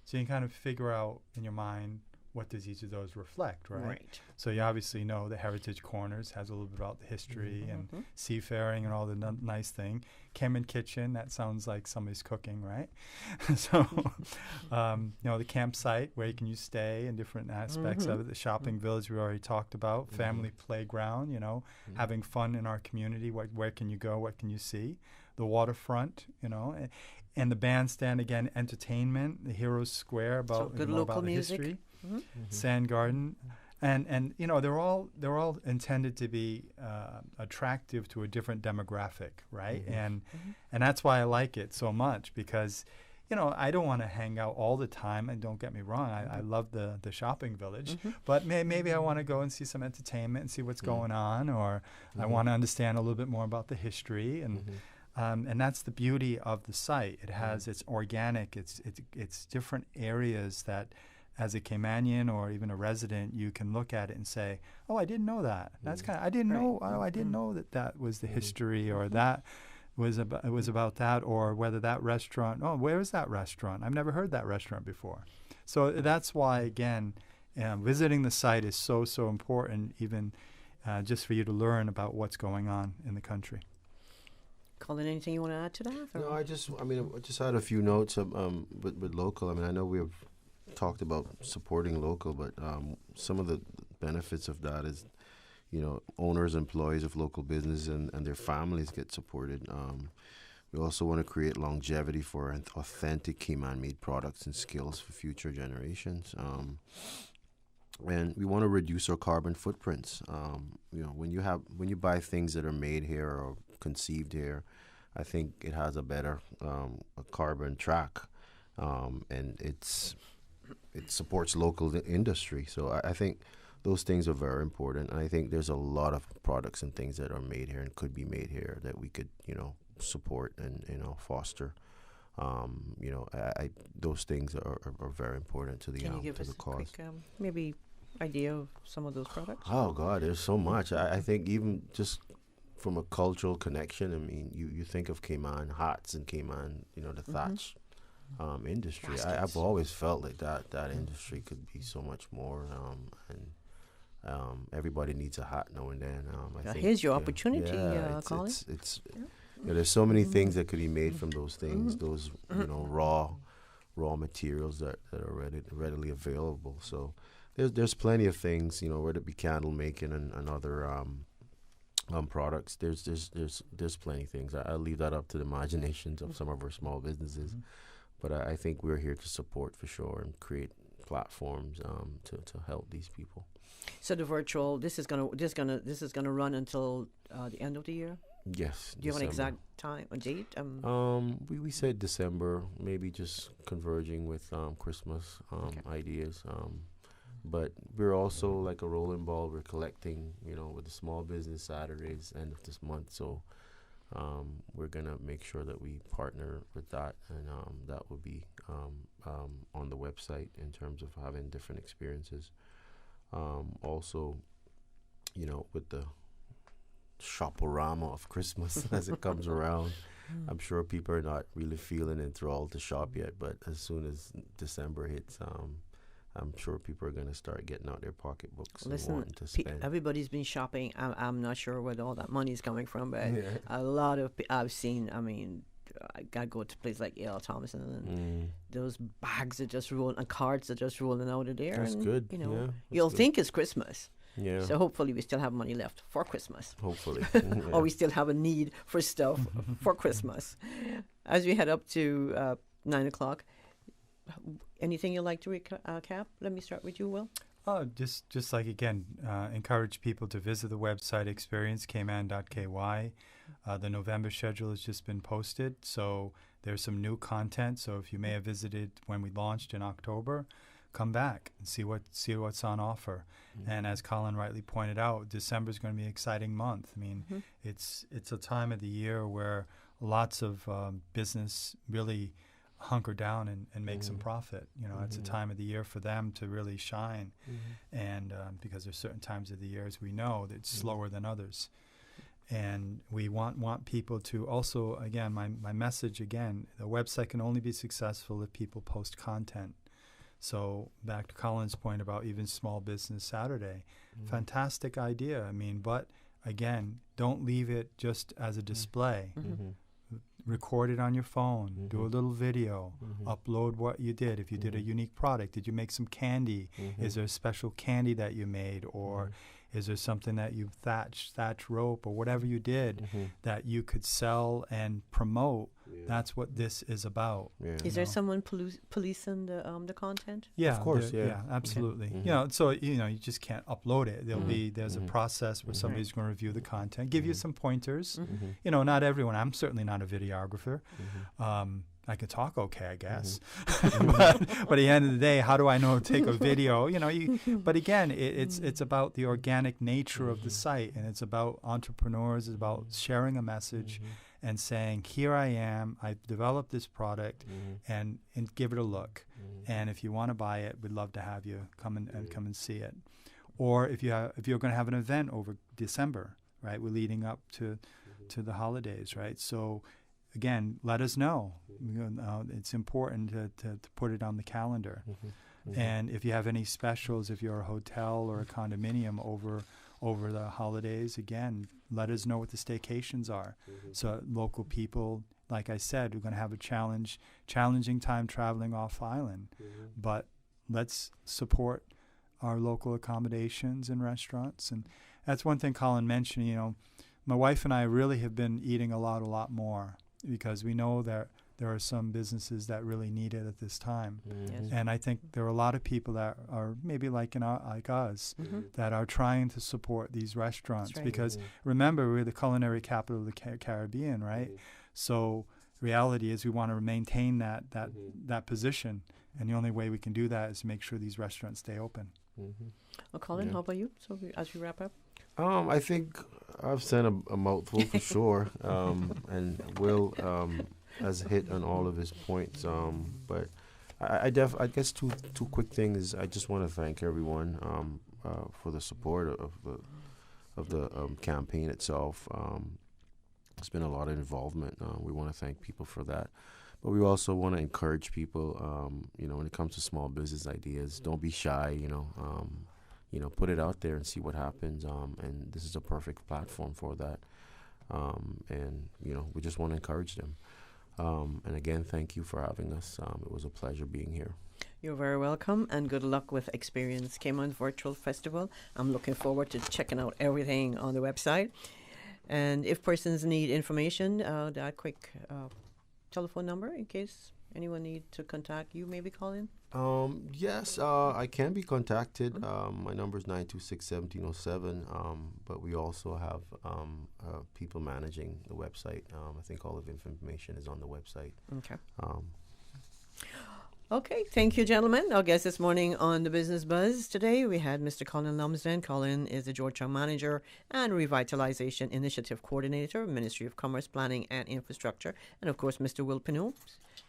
So you can kind of figure out in your mind what does each of those reflect, right? Right. So you obviously know the Heritage Corners has a little bit about the history and seafaring and all the nice thing. Cayman Kitchen, that sounds like somebody's cooking, right? So, the campsite, where can you stay and different aspects of it. The shopping village we already talked about. Family playground, having fun in our community. Where can you go? What can you see? The waterfront, and the bandstand, again, entertainment. The Heroes Square, about, good more local about the music. history. Sand Garden, and they're all intended to be attractive to a different demographic, right? And that's why I like it so much, because I don't want to hang out all the time, and don't get me wrong, I love the shopping village, but maybe I want to go and see some entertainment and see what's going on, or I want to understand a little bit more about the history, and that's the beauty of the site. It has it's organic, it's different areas that, as a Caymanian or even a resident, you can look at it and say, "Oh, I didn't know that. That's I didn't know. Oh, I didn't know that was the history, or that was about that, or whether that restaurant. Oh, where is that restaurant? I've never heard that restaurant before." So that's why, again, visiting the site is so important, even just for you to learn about what's going on in the country. Colin, anything you want to add to that? No, I just had a few notes with local. I know we have talked about supporting local, but some of the benefits of that is, owners, employees of local business and their families get supported. We also want to create longevity for authentic Cayman-made products and skills for future generations. And we want to reduce our carbon footprints. When you buy things that are made here or conceived here, I think it has a better a carbon track, and it supports local industry. So I think those things are very important. And I think there's a lot of products and things that are made here and could be made here that we could, support and foster. Those things are very important to the Can you give to us the a cause. quick maybe idea of some of those products? Oh God, there's so much. I think even just from a cultural connection, I mean, you think of Cayman hats and Cayman, the thatch industry. I've always felt like that industry could be so much more, and everybody needs a hat now and then. I think, here's your opportunity, Colin. There's so many things that could be made from those things, those raw materials that are readily available. So there's plenty of things, whether it be candle making and other products. There's plenty of things. I'll leave that up to the imaginations of some of our small businesses, but I think we're here to support for sure and create platforms to help these people. So the virtual, this is gonna run until the end of the year. Yes. Do you have an exact time, a date? We said December, maybe just converging with Christmas ideas. But we're also like a rolling ball. We're collecting, with the Small Business Saturdays end of this month. So we're gonna make sure that we partner with that, and that will be on the website in terms of having different experiences. Also, with the shoporama of Christmas as it comes around. I'm sure people are not really feeling enthralled to shop yet, but as soon as December hits, I'm sure people are going to start getting out their pocketbooks and wanting to spend. Everybody's been shopping. I'm not sure where all that money is coming from, but a lot of I've seen. I mean, I go to places like A.L. Thomas, and those bags are just rolling, and cards are just rolling out of there. That's and, good. You'll think it's Christmas. Yeah. So hopefully we still have money left for Christmas. Hopefully. Or we still have a need for stuff for Christmas. As we head up to 9 o'clock, anything you'd like to recap? Let me start with you, Will. Just like, again, encourage people to visit the website experiencecayman.ky. The November schedule has just been posted, so there's some new content. So if you may have visited when we launched in October, come back and see what's on offer. And as Colin rightly pointed out, December is going to be an exciting month. I mean, it's a time of the year where lots of business really hunker down and make some profit. It's a time of the year for them to really shine. And because there's certain times of the year, as we know, that it's slower than others. And we want people to also, again, my message again, the website can only be successful if people post content. So back to Colin's point about even Small Business Saturday, fantastic idea. I mean, but again, don't leave it just as a display. Record it on your phone, do a little video, upload what you did. If you did a unique product, did you make some candy? Is there a special candy that you made? Or is there something that you thatch rope or whatever you did that you could sell and promote? That's what this is about. Is there someone policing the content? Yeah, of course. Yeah, absolutely. So you just can't upload it. There's a process where somebody's going to review the content, give you some pointers. Not everyone. I'm certainly not a videographer. I could talk okay, I guess. but at the end of the day, how do I know to take a video? But again, it's about the organic nature of the site, and it's about entrepreneurs. It's about sharing a message and saying, here I am, I've developed this product, and give it a look. And if you want to buy it, we'd love to have you come and see it. Or if you're going to have an event over December, right? We're leading up to the holidays, right? So again, let us know. It's important to put it on the calendar. And if you have any specials, if you're a hotel or a condominium over the holidays, again, let us know what the staycations are. So local people, like I said, we're going to have a challenging time traveling off island. But let's support our local accommodations and restaurants. And that's one thing Colin mentioned. You know, my wife and I really have been eating a lot more because we know that there are some businesses that really need it at this time. Yes. And I think there are a lot of people that are maybe like us that are trying to support these restaurants because remember, we're the culinary capital of the Caribbean, right? So reality is we want to maintain that position, and the only way we can do that is to make sure these restaurants stay open. Well, Colin, how about you? So as we wrap up? I think I've said a mouthful for sure, and Will has hit on all of his points. But I guess two quick things. I just want to thank everyone for the support of the campaign itself. There's been a lot of involvement. We want to thank people for that. But we also want to encourage people, when it comes to small business ideas, don't be shy, put it out there and see what happens. And this is a perfect platform for that. And we just want to encourage them. And again, thank you for having us. It was a pleasure being here. You're very welcome, and good luck with Experience Cayman Virtual Festival. I'm looking forward to checking out everything on the website. And if persons need information, that quick telephone number in case anyone need to contact you, maybe call in? Yes, I can be contacted. My number is 926-1707, but we also have people managing the website. I think all of the information is on the website. Okay. Okay, thank you, gentlemen. Our guest this morning on the Business Buzz today, we had Mr. Colin Lumsden. Colin is the Georgetown Manager and Revitalization Initiative Coordinator, Ministry of Commerce, Planning and Infrastructure, and of course, Mr. Will Pino,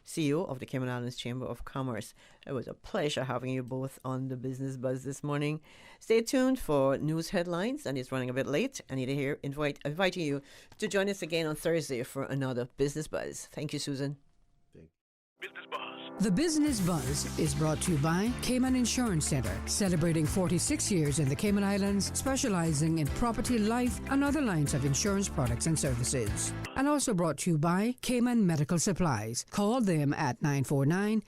CEO of the Cayman Islands Chamber of Commerce. It was a pleasure having you both on the Business Buzz this morning. Stay tuned for news headlines, and it's running a bit late. Anita here, inviting you to join us again on Thursday for another Business Buzz. Thank you, Susan. The Business Buzz is brought to you by Cayman Insurance Center, celebrating 46 years in the Cayman Islands, specializing in property, life, and other lines of insurance products and services. And also brought to you by Cayman Medical Supplies. Call them at